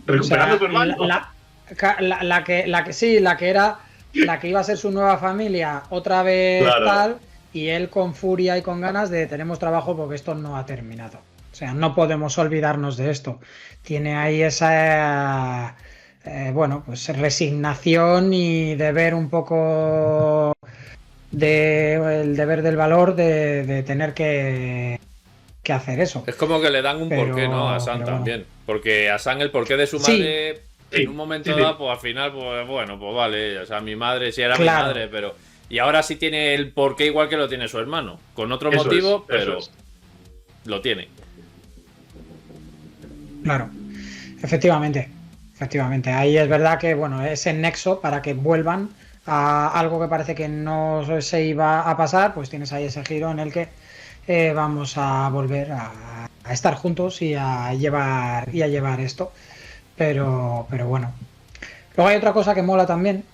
Recuperando a su hermano. La que iba a ser su nueva familia, otra vez Claro. tal, y él con furia y con ganas de tenemos trabajo porque esto no ha terminado. O sea, no podemos olvidarnos de esto. Tiene ahí esa, bueno, pues resignación y deber un poco el deber del valor de tener que hacer eso. Es como que le dan un porqué, ¿no? A Sam pero también. Porque a Sam el porqué de su Sí. madre, en un momento dado, pues al final, pues bueno, pues vale. O sea, mi madre sí era Claro. mi madre, pero. Y ahora sí tiene el porqué igual que lo tiene su hermano. Con otro Eso motivo, es, pero eso es. lo tiene. Claro, efectivamente. Ahí es verdad que, bueno, es el nexo para que vuelvan a algo que parece que no se iba a pasar, pues tienes ahí ese giro en el que vamos a volver a estar juntos y a llevar esto. Pero bueno. Luego hay otra cosa que mola también,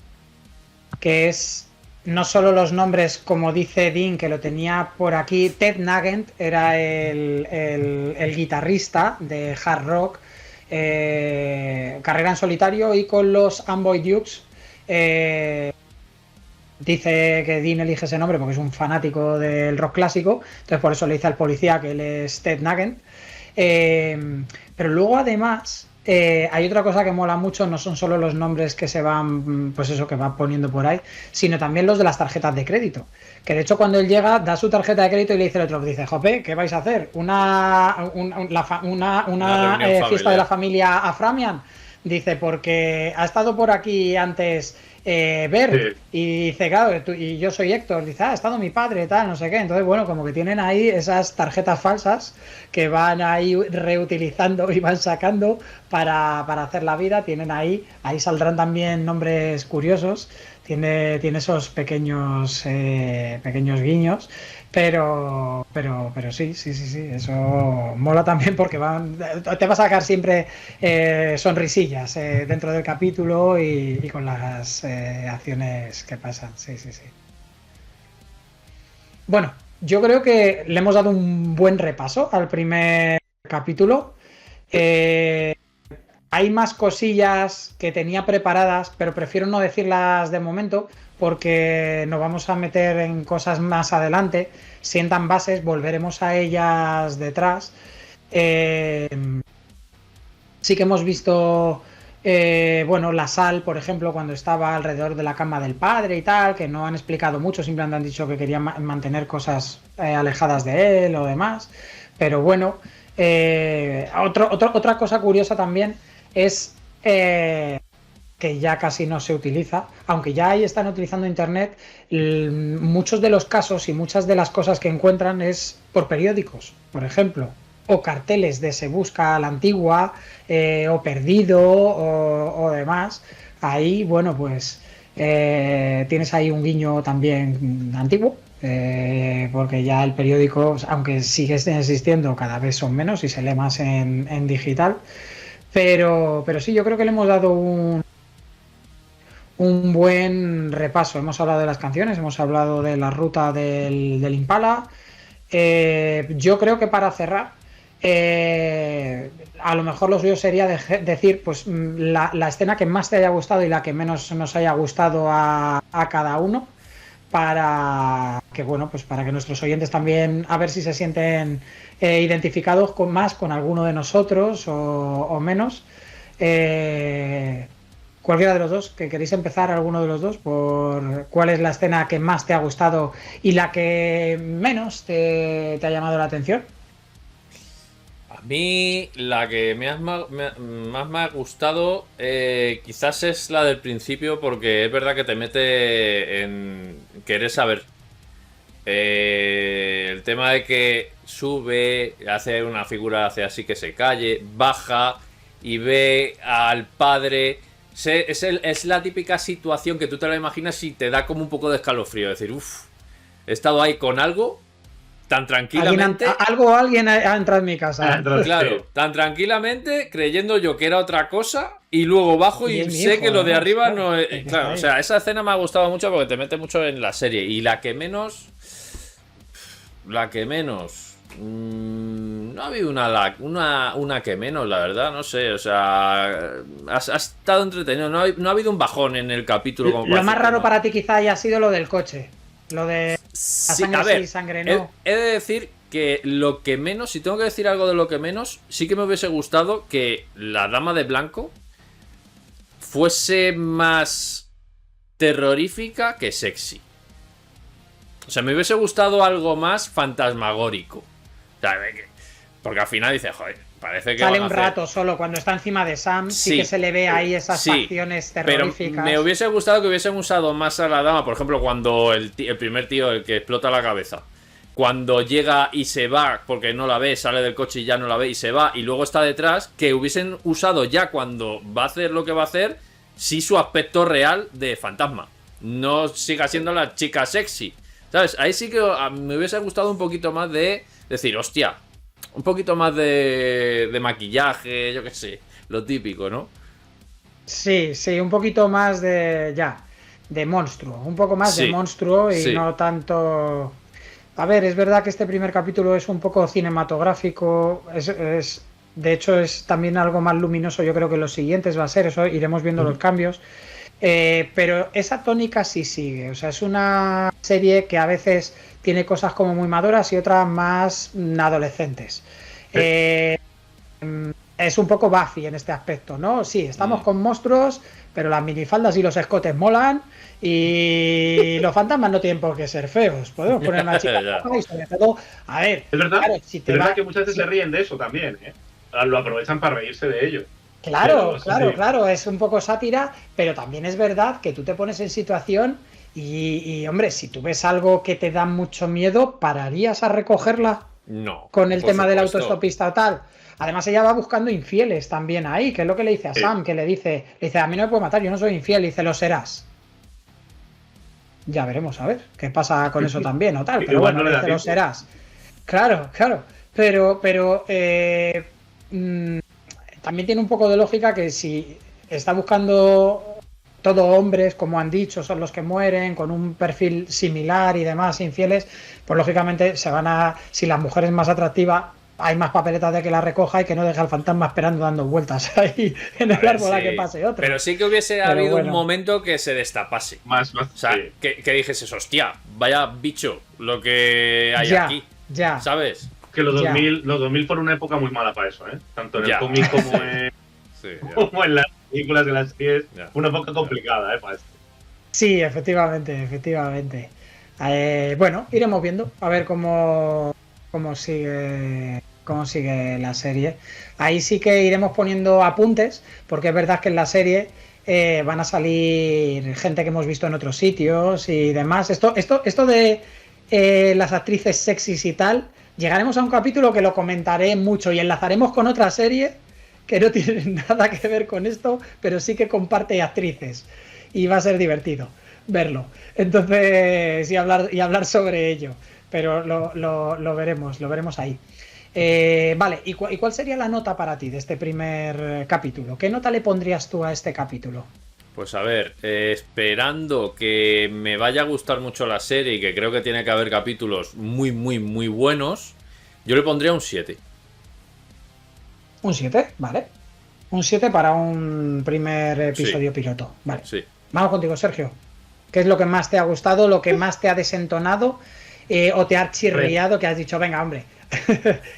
que es no solo los nombres, como dice Dean, que lo tenía por aquí. Ted Nugent era el guitarrista de hard rock, carrera en solitario, y con los Amboy Dukes. Dice que Dean elige ese nombre porque es un fanático del rock clásico, entonces por eso le dice al policía que él es Ted Nugent. Pero luego además hay otra cosa que mola mucho, no son solo los nombres que se van, pues eso, que va poniendo por ahí, sino también los de las tarjetas de crédito. Que de hecho cuando él llega da su tarjeta de crédito y le dice el otro, dice, Jope, ¿qué vais a hacer? ¿Una fiesta de la familia Aframian? Dice, porque ha estado por aquí antes Bert, y dice, claro, y yo soy Héctor, dice, ha estado mi padre, tal, no sé qué. Entonces, bueno, como que tienen ahí esas tarjetas falsas que van ahí reutilizando y van sacando para hacer la vida. Tienen ahí saldrán también nombres curiosos, tiene esos pequeños guiños. Pero sí, eso mola también porque te va a sacar siempre sonrisillas dentro del capítulo y con las acciones que pasan. Sí. Bueno, yo creo que le hemos dado un buen repaso al primer capítulo. Hay más cosillas que tenía preparadas, pero prefiero no decirlas de momento porque nos vamos a meter en cosas más adelante. Sientan bases, volveremos a ellas detrás. Sí que hemos visto, bueno, la Sal, por ejemplo, cuando estaba alrededor de la cama del padre y tal, que no han explicado mucho, simplemente han dicho que querían mantener cosas alejadas de él o demás. Pero bueno, otra cosa curiosa también es que ya casi no se utiliza, aunque ya ahí están utilizando internet, muchos de los casos y muchas de las cosas que encuentran es por periódicos, por ejemplo, o carteles de se busca a la antigua, o perdido, o demás. Ahí, bueno, pues tienes ahí un guiño también antiguo, porque ya el periódico, aunque sigue existiendo, cada vez son menos y se lee más en digital. Pero sí, yo creo que le hemos dado un buen repaso. Hemos hablado de las canciones, hemos hablado de la ruta del Impala. Yo creo que para cerrar, a lo mejor lo suyo sería decir pues la escena que más te haya gustado y la que menos nos haya gustado a cada uno, para que, bueno, pues para que nuestros oyentes también, a ver si se sienten identificados con alguno de nosotros o menos. Cualquiera de los dos, que queréis empezar, alguno de los dos, por cuál es la escena que más te ha gustado y la que menos te ha llamado la atención. A mí la que más me ha gustado quizás es la del principio, porque es verdad que te mete en querer saber. El tema de que sube, hace una figura, hace así que se calle, baja y ve al padre Es la típica situación que tú te la imaginas y te da como un poco de escalofrío. Decir, uff, he estado ahí con algo tan tranquilamente. Alguien ha entrado en mi casa. Claro, tan tranquilamente, creyendo yo que era otra cosa, y luego bajo y sé que lo de arriba no es. Claro, o sea, esa escena me ha gustado mucho porque te mete mucho en la serie. Y la que menos. No ha habido una que menos, la verdad, no sé, o sea, ha estado entretenido, no ha habido un bajón en el capítulo. Como lo más raro para ti quizá haya sido lo del coche, lo de la sangre sí, sangre no. He de decir que lo que menos, si tengo que decir algo de lo que menos, sí que me hubiese gustado que la dama de blanco fuese más terrorífica que sexy. O sea, me hubiese gustado algo más fantasmagórico. Porque al final dice, joder, parece que sale un rato solo cuando está encima de Sam, sí que se le ve ahí esas facciones terroríficas. Pero me hubiese gustado que hubiesen usado más a la dama, por ejemplo, cuando el primer tío, el que explota la cabeza, cuando llega y se va porque no la ve, sale del coche y ya no la ve y se va, y luego está detrás, que hubiesen usado ya cuando va a hacer lo que va a hacer, sí su aspecto real de fantasma. No siga siendo la chica sexy, ¿sabes? Ahí sí que me hubiese gustado un poquito más de decir, hostia, un poquito más de maquillaje, yo qué sé, lo típico, ¿no? Sí, un poquito más de monstruo, un poco más de monstruo y no tanto. A ver, es verdad que este primer capítulo es un poco cinematográfico, de hecho es también algo más luminoso, yo creo que los siguientes va a ser, eso iremos viendo los cambios. Pero esa tónica sí sigue, o sea, es una serie que a veces tiene cosas como muy maduras y otras más adolescentes. Es un poco Buffy en este aspecto, ¿no? Sí, estamos con monstruos, pero las minifaldas y los escotes molan y los fantasmas no tienen por qué ser feos. Podemos poner una chica y sobre todo, a ver, es verdad, claro, es verdad que muchas veces se ríen de eso también, ¿eh? Lo aprovechan para reírse de ello. Claro, claro, es un poco sátira, pero también es verdad que tú te pones en situación y hombre, si tú ves algo que te da mucho miedo, ¿pararías a recogerla? No. Con el tema del autoestopista o tal. Además ella va buscando infieles también ahí, que es lo que le dice a Sam, que le dice, a mí no me puede matar, yo no soy infiel, y dice, lo serás. Ya veremos, a ver, qué pasa con eso también o tal, pero bueno, le dice, lo serás. Claro, pero también tiene un poco de lógica que si está buscando todo hombres, como han dicho, son los que mueren, con un perfil similar y demás, infieles, pues lógicamente si la mujer es más atractiva, hay más papeletas de que la recoja y que no deje al fantasma esperando dando vueltas ahí en el árbol a que pase otro. Pero sí que hubiese habido un momento que se destapase. Más. O sea, que dijese, hostia, vaya bicho lo que hay aquí. Ya. ¿Sabes? Que los 2000 fueron una época muy mala para eso, ¿eh? Tanto en el cómic como en las películas de las series. Una época complicada, para esto. Sí, efectivamente. Bueno, iremos viendo a ver cómo sigue la serie. Ahí sí que iremos poniendo apuntes, porque es verdad que en la serie van a salir gente que hemos visto en otros sitios y demás. Esto de las actrices sexys y tal, llegaremos a un capítulo que lo comentaré mucho y enlazaremos con otra serie que no tiene nada que ver con esto, pero sí que comparte actrices y va a ser divertido verlo. Entonces, y hablar sobre ello. Pero lo veremos ahí. Vale, ¿y cuál sería la nota para ti de este primer capítulo? ¿Qué nota le pondrías tú a este capítulo? Pues a ver, esperando que me vaya a gustar mucho la serie y que creo que tiene que haber capítulos muy, muy, muy buenos, yo le pondría un 7. ¿Un 7? Vale. Un 7 para un primer episodio piloto. Vale. Sí. Vamos contigo, Sergio. ¿Qué es lo que más te ha gustado, lo que más te ha desentonado o te ha chirriado que has dicho, venga, hombre?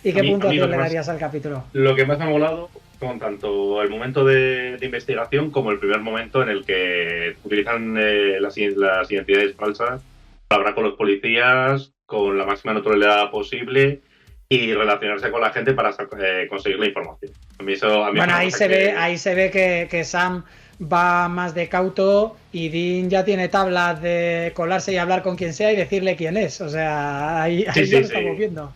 ¿Y qué puntuación le darías al capítulo? Lo que más me ha molado con tanto el momento de investigación como el primer momento en el que utilizan las identidades falsas para hablar con los policías con la máxima neutralidad posible y relacionarse con la gente para conseguir la información. Ahí se ve que Sam va más de cauto y Dean ya tiene tablas de colarse y hablar con quien sea y decirle quién es. O sea, ahí ya lo estamos viendo.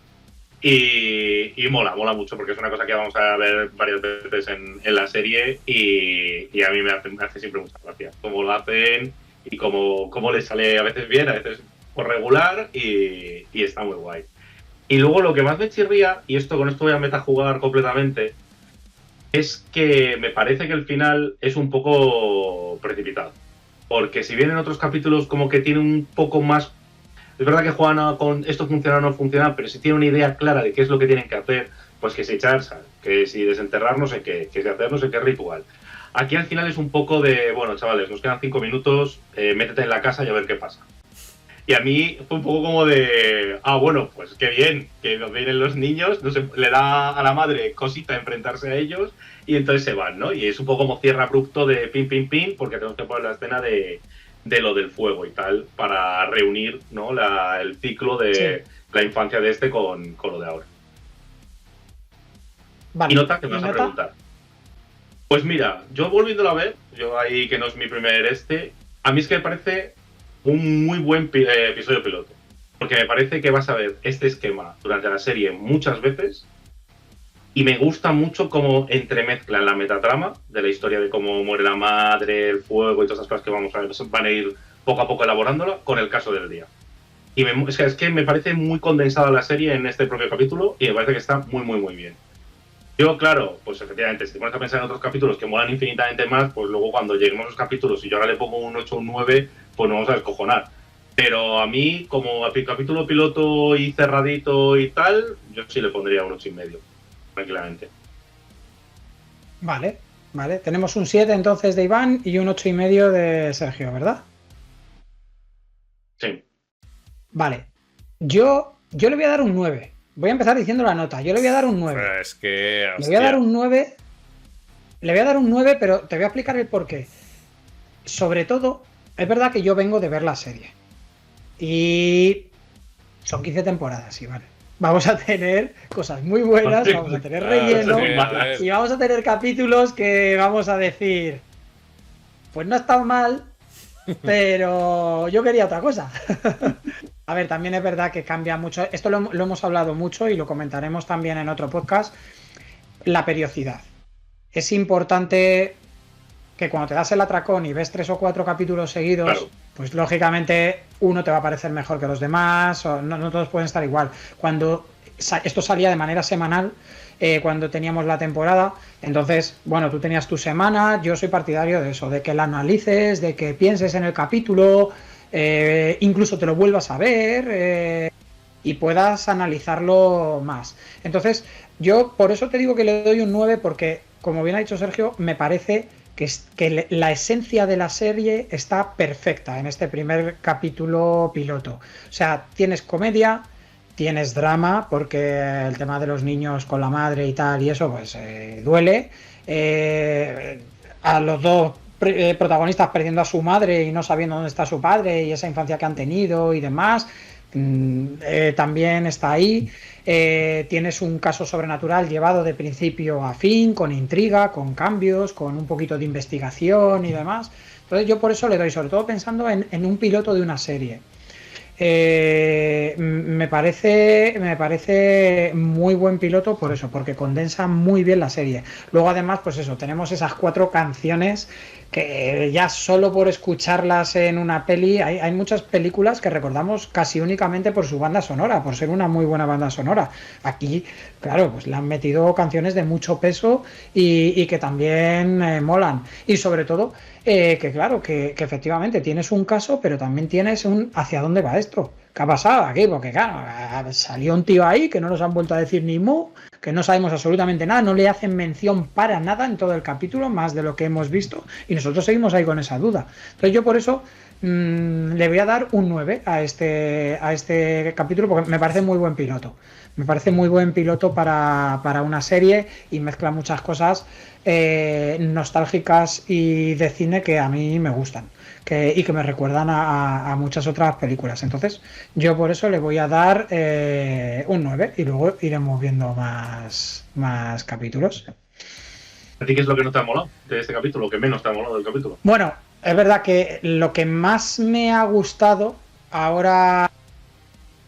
Y mola mucho porque es una cosa que vamos a ver varias veces en la serie y a mí me hace siempre mucha gracia cómo lo hacen y cómo les sale a veces bien, a veces por regular y está muy guay. Y luego lo que más me chirría, y con esto voy a metajugar completamente, es que me parece que el final es un poco precipitado. Porque si bien en otros capítulos como que tiene un poco más... Es verdad que juegan con esto funciona o no funciona, pero si tiene una idea clara de qué es lo que tienen que hacer, pues que si echar sal, que si desenterrar no sé qué, que si hacer no sé qué ritual. Aquí al final es un poco de, bueno, chavales, nos quedan 5 minutos, métete en la casa y a ver qué pasa. Y a mí fue un poco como de, bueno, pues qué bien, que nos vienen los niños, no sé, le da a la madre cosita enfrentarse a ellos y entonces se van, ¿no? Y es un poco como cierre abrupto de pin, porque tenemos que poner la escena de lo del fuego y tal, para reunir, ¿no? El ciclo de la infancia de con lo de ahora. Vale. ¿Y nota? ¿Qué me vas a preguntar? Pues mira, yo volviéndolo a ver, yo ahí que no es mi primer a mí es que me parece un muy buen episodio piloto. Porque me parece que vas a ver este esquema durante la serie muchas veces y me gusta mucho cómo entremezclan la metatrama de la historia de cómo muere la madre, el fuego y todas esas cosas que vamos a ver, van a ir poco a poco elaborándola con el caso del día. Y es que me parece muy condensada la serie en este propio capítulo y me parece que está muy bien. Yo, claro, pues efectivamente, si te pones a pensar en otros capítulos que molan infinitamente más, pues luego cuando lleguemos a los capítulos y yo ahora le pongo un 8 o un 9, pues nos vamos a descojonar. Pero a mí, como capítulo piloto y cerradito y tal, yo sí le pondría un 8,5, tranquilamente. Vale. Tenemos un 7 entonces de Iván y un 8,5 de Sergio, ¿verdad? Sí. Vale. Yo le voy a dar un 9. Voy a empezar diciendo la nota. Yo le voy a dar un 9. Pero es que... Le voy a dar un 9. Le voy a dar un 9, pero te voy a explicar el porqué. Sobre todo, es verdad que yo vengo de ver la serie. Y son 15 temporadas, sí, vale. Vamos a tener cosas muy buenas, vamos a tener relleno y vamos a tener capítulos que vamos a decir, pues no ha estado mal, pero yo quería otra cosa. A ver, también es verdad que cambia mucho. Esto lo hemos hablado mucho y lo comentaremos también en otro podcast. La periodicidad. Es importante que cuando te das el atracón y ves 3 o 4 capítulos seguidos, claro, pues lógicamente uno te va a parecer mejor que los demás, o no todos pueden estar igual. Cuando esto salía de manera semanal, cuando teníamos la temporada, entonces, bueno, tú tenías tu semana, yo soy partidario de eso, de que la analices, de que pienses en el capítulo, incluso te lo vuelvas a ver y puedas analizarlo más. Entonces, yo por eso te digo que le doy un 9 porque, como bien ha dicho Sergio, me parece que la esencia de la serie está perfecta en este primer capítulo piloto. O sea, tienes comedia, tienes drama, porque el tema de los niños con la madre y tal y eso, pues duele. A los dos protagonistas perdiendo a su madre y no sabiendo dónde está su padre y esa infancia que han tenido y demás, también está ahí. Tienes un caso sobrenatural llevado de principio a fin, con intriga, con cambios, con un poquito de investigación y demás. Entonces yo por eso le doy, sobre todo pensando en un piloto de una serie. Me parece muy buen piloto por eso, porque condensa muy bien la serie. Luego además, pues eso, tenemos esas 4 canciones que ya solo por escucharlas en una peli, hay muchas películas que recordamos casi únicamente por su banda sonora, por ser una muy buena banda sonora. Aquí, claro, pues le han metido canciones de mucho peso y que también molan. Y sobre todo, que claro, que efectivamente tienes un caso, pero también tienes un hacia dónde va esto. ¿Qué ha pasado aquí? Porque claro, salió un tío ahí que no nos han vuelto a decir ni mu, que no sabemos absolutamente nada, no le hacen mención para nada en todo el capítulo, más de lo que hemos visto, y nosotros seguimos ahí con esa duda. Entonces yo por eso le voy a dar un 9 a este capítulo, porque me parece muy buen piloto. Me parece muy buen piloto para una serie y mezcla muchas cosas nostálgicas y de cine que a mí me gustan y que me recuerdan a muchas otras películas. Entonces yo por eso le voy a dar un 9 y luego iremos viendo más capítulos. ¿A ti qué es lo que no te ha molado de este capítulo? ¿Lo que menos te ha molado del capítulo? Bueno, es verdad que lo que más me ha gustado ahora...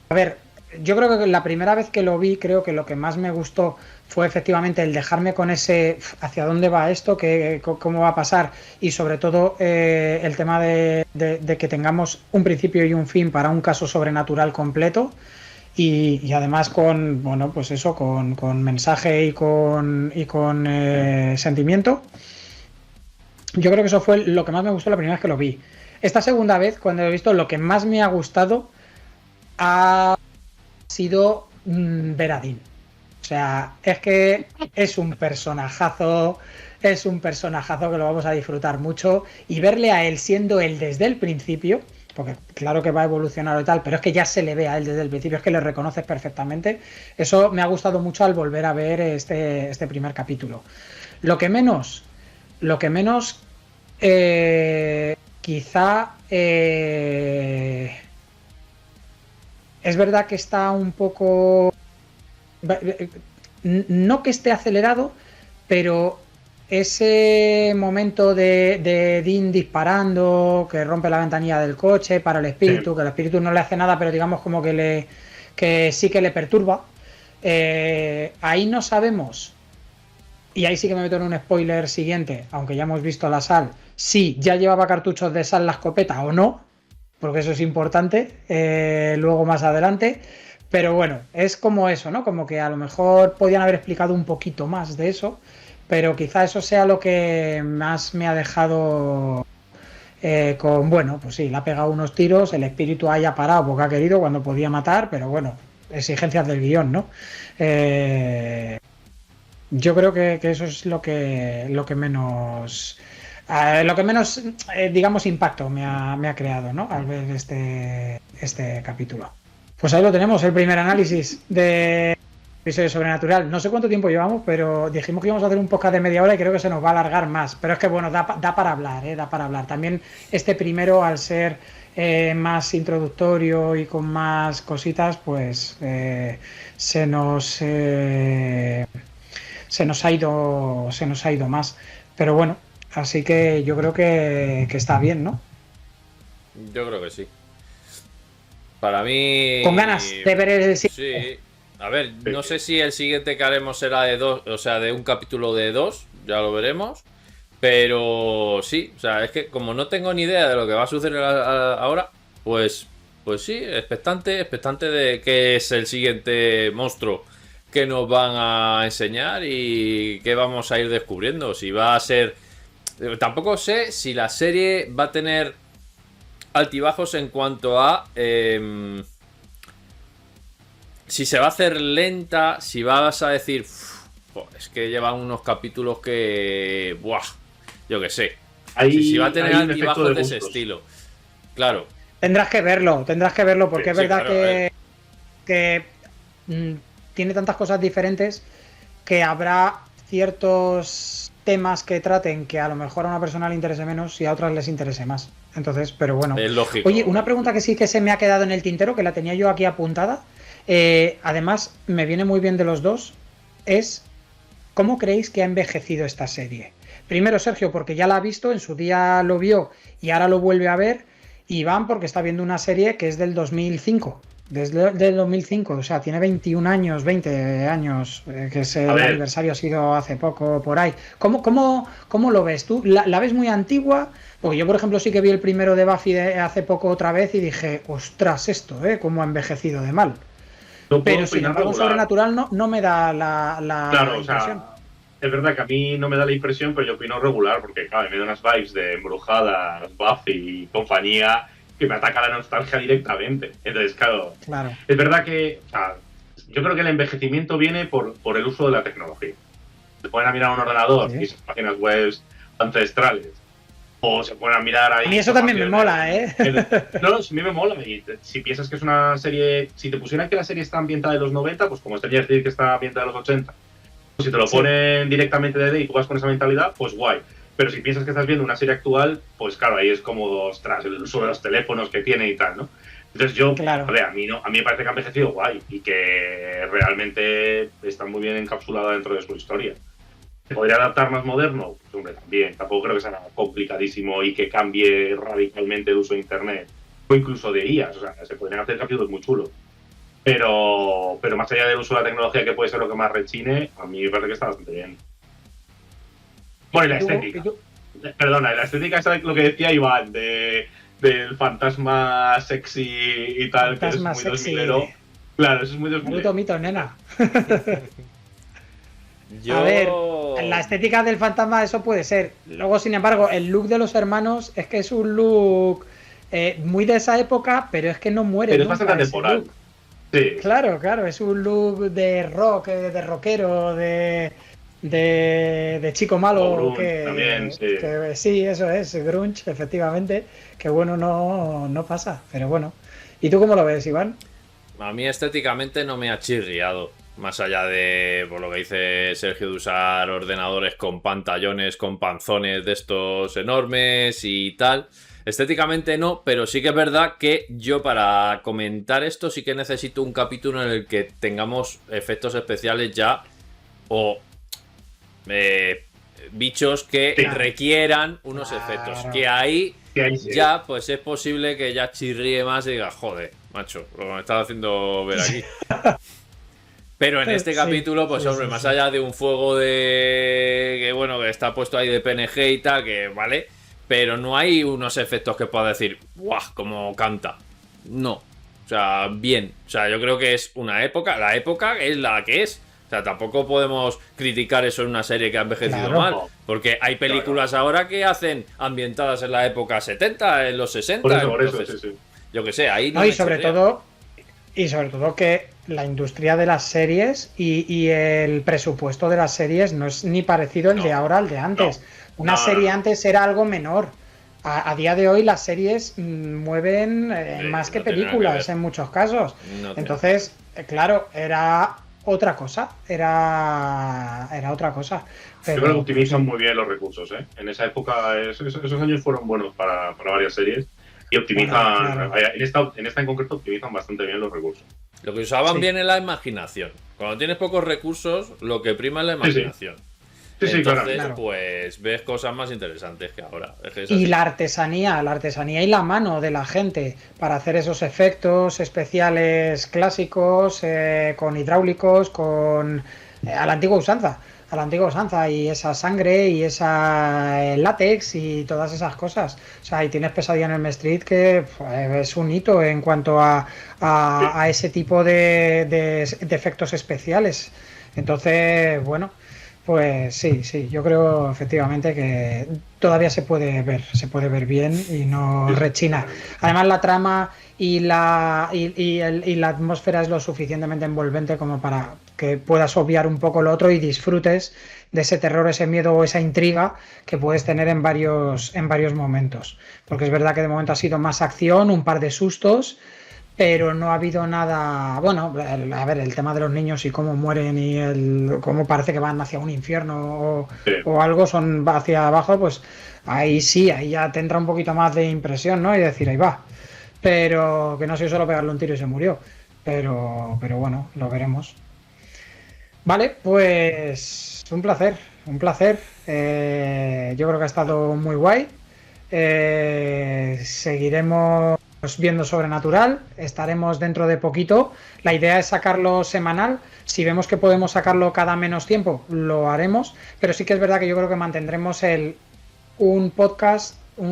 A ver, yo creo que la primera vez que lo vi, creo que lo que más me gustó fue efectivamente el dejarme con ese hacia dónde va esto, cómo va a pasar y sobre todo el tema de que tengamos un principio y un fin para un caso sobrenatural completo y además con, bueno, pues eso, con mensaje y con sentimiento. Yo creo que eso fue lo que más me gustó la primera vez que lo vi. Esta segunda vez, cuando lo he visto, lo que más me ha gustado ha sido ver a Dean. O sea, es que es un personajazo que lo vamos a disfrutar mucho y verle a él siendo él desde el principio, porque claro que va a evolucionar y tal, pero es que ya se le ve a él desde el principio, es que le reconoces perfectamente. Eso me ha gustado mucho al volver a ver este primer capítulo. Lo que menos, quizá es verdad que está un poco, no que esté acelerado, pero ese momento de Dean disparando, que rompe la ventanilla del coche para el espíritu, sí, que el espíritu no le hace nada, pero digamos como que sí que le perturba. Ahí no sabemos, y ahí sí que me meto en un spoiler siguiente, aunque ya hemos visto la sal, si ya llevaba cartuchos de sal la escopeta o no, porque eso es importante luego más adelante. Pero bueno, es como eso, ¿no? Como que a lo mejor podían haber explicado un poquito más de eso, pero quizá eso sea lo que más me ha dejado con, bueno, pues sí, le ha pegado unos tiros, el espíritu haya parado porque ha querido cuando podía matar, pero bueno, exigencias del guión, ¿no? Yo creo que eso es lo que menos... digamos, impacto me ha creado, ¿no? Al ver este capítulo. Pues ahí lo tenemos, el primer análisis de episodio sobrenatural. No sé cuánto tiempo llevamos, pero dijimos que íbamos a hacer un podcast de media hora y creo que se nos va a alargar más. Pero es que, bueno, da para hablar, da para hablar. También este primero, al ser más introductorio y con más cositas, pues se nos ha ido más. Pero bueno, así que yo creo que está bien, ¿no? Yo creo que sí. Para mí... Con ganas de ver el siguiente. Sí. A ver, no sé si el siguiente que haremos será de 2, o sea, de un capítulo de 2, ya lo veremos. Pero sí, o sea, es que como no tengo ni idea de lo que va a suceder ahora, pues sí, expectante de qué es el siguiente monstruo que nos van a enseñar y qué vamos a ir descubriendo. Si va a ser... Tampoco sé si la serie va a tener altibajos en cuanto a si se va a hacer lenta, si vas a decir es que llevan unos capítulos que buah, yo que sé, si va a tener altibajos de ese estilo, claro, tendrás que verlo porque es verdad, claro, que tiene tantas cosas diferentes que habrá ciertos temas que traten que a lo mejor a una persona le interese menos y a otras les interese más. Entonces, pero bueno. Es lógico. Oye, una pregunta que sí que se me ha quedado en el tintero, que la tenía yo aquí apuntada. Además, me viene muy bien de los dos. Es, ¿cómo creéis que ha envejecido esta serie? Primero, Sergio, porque ya la ha visto, en su día lo vio y ahora lo vuelve a ver. Y Iván, porque está viendo una serie que es del 2005. Desde el 2005, o sea, tiene 21 años, 20 años, que es el aniversario, ha sido hace poco por ahí. ¿Cómo lo ves tú? ¿La ves muy antigua? Porque yo, por ejemplo, sí que vi el primero de Buffy hace poco otra vez y dije, ostras, esto, cómo ha envejecido de mal. Pero sin embargo, Sobrenatural no me da la impresión. O sea, es verdad que a mí no me da la impresión, pero yo opino regular, porque claro, me da unas vibes de Embrujadas, Buffy y compañía, que me ataca la nostalgia directamente. Entonces, claro, es verdad que, o sea, yo creo que el envejecimiento viene por el uso de la tecnología. Se ponen a mirar un ordenador y esas páginas web ancestrales, o se ponen a mirar ahí... A mí eso también me mola, ¿eh? No, a mí me mola. Y si piensas que es una serie... Si te pusieran que la serie está ambientada de los 90, pues como Stranger Things que está ambientada de los 80, pues si te lo ponen directamente de y tú vas con esa mentalidad, pues guay. Pero si piensas que estás viendo una serie actual, pues claro, ahí es como ostras, el uso de los teléfonos que tiene y tal, ¿no? Entonces yo, a mí me parece que ha envejecido guay y que realmente está muy bien encapsulada dentro de su historia. ¿Se podría adaptar más moderno? Pues hombre, también. Tampoco creo que sea complicadísimo y que cambie radicalmente el uso de internet o incluso de IAs. O sea, se podrían hacer capítulos muy chulos. Pero más allá del uso de la tecnología, que puede ser lo que más rechine, a mí me parece que está bastante bien. Bueno, y la estética. Perdona, la estética es lo que decía Iván, del fantasma sexy y tal, fantasma que es muy sexy. 2000ero. Claro, eso es muy 2000ero. Naruto mito, nena. Yo... A ver, la estética del fantasma, eso puede ser. Luego, sin embargo, el look de los hermanos es que es un look muy de esa época, pero es que no muere. Pero es bastante temporal. Sí. Claro, es un look de rock, de rockero, de chico malo. Grunge, también, sí. Sí, eso es, grunge, efectivamente. Que bueno, no pasa, pero bueno. ¿Y tú cómo lo ves, Iván? A mí estéticamente no me ha chirriado. Más allá de por lo que dice Sergio, de usar ordenadores con pantallones, con panzones de estos enormes y tal. Estéticamente no, pero sí que es verdad que yo para comentar esto sí que necesito un capítulo en el que tengamos efectos especiales ya o bichos que requieran unos efectos. Que ahí ya pues es posible que ya chirríe más y diga, joder, macho, lo que me estás haciendo ver aquí. Pero en este capítulo, pues hombre, más allá de un fuego que bueno, que está puesto ahí de PNG y tal, que vale, pero no hay unos efectos que pueda decir, ¡guau! Como canta. No. O sea, bien. O sea, yo creo que es una época, la época es la que es. O sea, tampoco podemos criticar eso en una serie que ha envejecido mal, porque hay películas ahora que hacen ambientadas en la época 70, en los 60. Por eso, sí. Yo que sé, ahí no, y sobre todo que la industria de las series y el presupuesto de las series no es ni parecido el de ahora al de antes. Una serie antes era algo menor. A día de hoy las series mueven más que películas en muchos casos. Entonces, claro, era otra cosa. Era otra cosa. Pero yo creo que optimizan muy bien los recursos, ¿eh? En esa época, esos años fueron buenos para varias series. Y optimizan, en esta en concreto, optimizan bastante bien los recursos. Lo que usaban bien es la imaginación. Cuando tienes pocos recursos, lo que prima es la imaginación. Entonces, claro. Pues ves cosas más interesantes que ahora. Y la artesanía y la mano de la gente para hacer esos efectos especiales clásicos, con hidráulicos, con a la antigua usanza y esa sangre y esa látex y todas esas cosas. O sea, y tienes Pesadilla en Elm Street, que es un hito en cuanto a ese tipo de efectos especiales. Entonces, bueno, pues sí, yo creo efectivamente que todavía se puede ver bien y no rechina. Además, la trama y la atmósfera es lo suficientemente envolvente como para que puedas obviar un poco lo otro y disfrutes de ese terror, ese miedo o esa intriga que puedes tener en varios momentos. Porque es verdad que de momento ha sido más acción, un par de sustos, pero no ha habido nada. Bueno, a ver, el tema de los niños y cómo mueren y cómo parece que van hacia un infierno o algo, son hacia abajo, pues ahí sí, ahí ya tendrá un poquito más de impresión, ¿no? Y decir, ahí va. Pero que no ha sido solo pegarle un tiro y se murió. Pero bueno, lo veremos. Vale, pues un placer. Yo creo que ha estado muy guay. Seguiremos viendo Sobrenatural, estaremos dentro de poquito. La idea es sacarlo semanal. Si vemos que podemos sacarlo cada menos tiempo, lo haremos. Pero sí que es verdad que yo creo que mantendremos un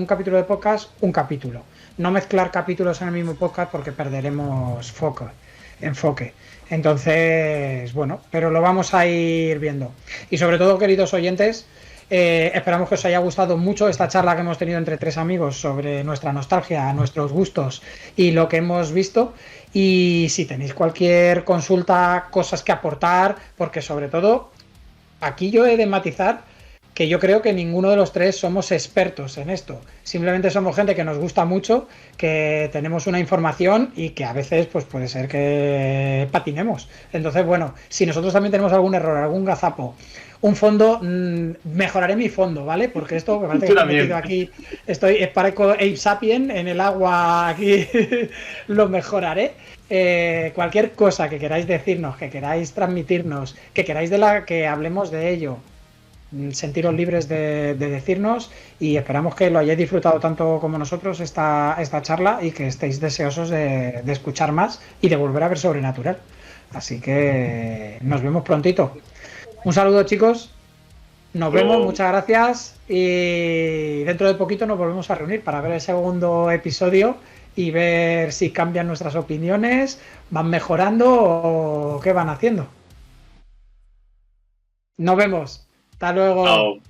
capítulo de podcast, un capítulo. No mezclar capítulos en el mismo podcast porque perderemos enfoque. Entonces, bueno, pero lo vamos a ir viendo. Y sobre todo, queridos oyentes, esperamos que os haya gustado mucho esta charla que hemos tenido entre tres amigos sobre nuestra nostalgia, nuestros gustos y lo que hemos visto. Y si tenéis cualquier consulta, cosas que aportar, porque sobre todo, aquí yo he de matizar que yo creo que ninguno de los tres somos expertos en esto. Simplemente somos gente que nos gusta mucho, que tenemos una información y que a veces pues puede ser que patinemos. Entonces, bueno, si nosotros también tenemos algún error, algún gazapo, un fondo, mejoraré mi fondo, ¿vale? Porque esto me parece que he metido aquí, parezco Ape Sapien en el agua aquí, lo mejoraré. Cualquier cosa que queráis decirnos, que queráis transmitirnos, que queráis que hablemos de ello, sentiros libres de decirnos y esperamos que lo hayáis disfrutado tanto como nosotros esta charla y que estéis deseosos de escuchar más y de volver a ver Sobrenatural. Así que nos vemos prontito. Un saludo, chicos. Nos vemos, muchas gracias y dentro de poquito nos volvemos a reunir para ver el segundo episodio y ver si cambian nuestras opiniones, van mejorando o qué van haciendo. Nos vemos. Hasta luego. Chao.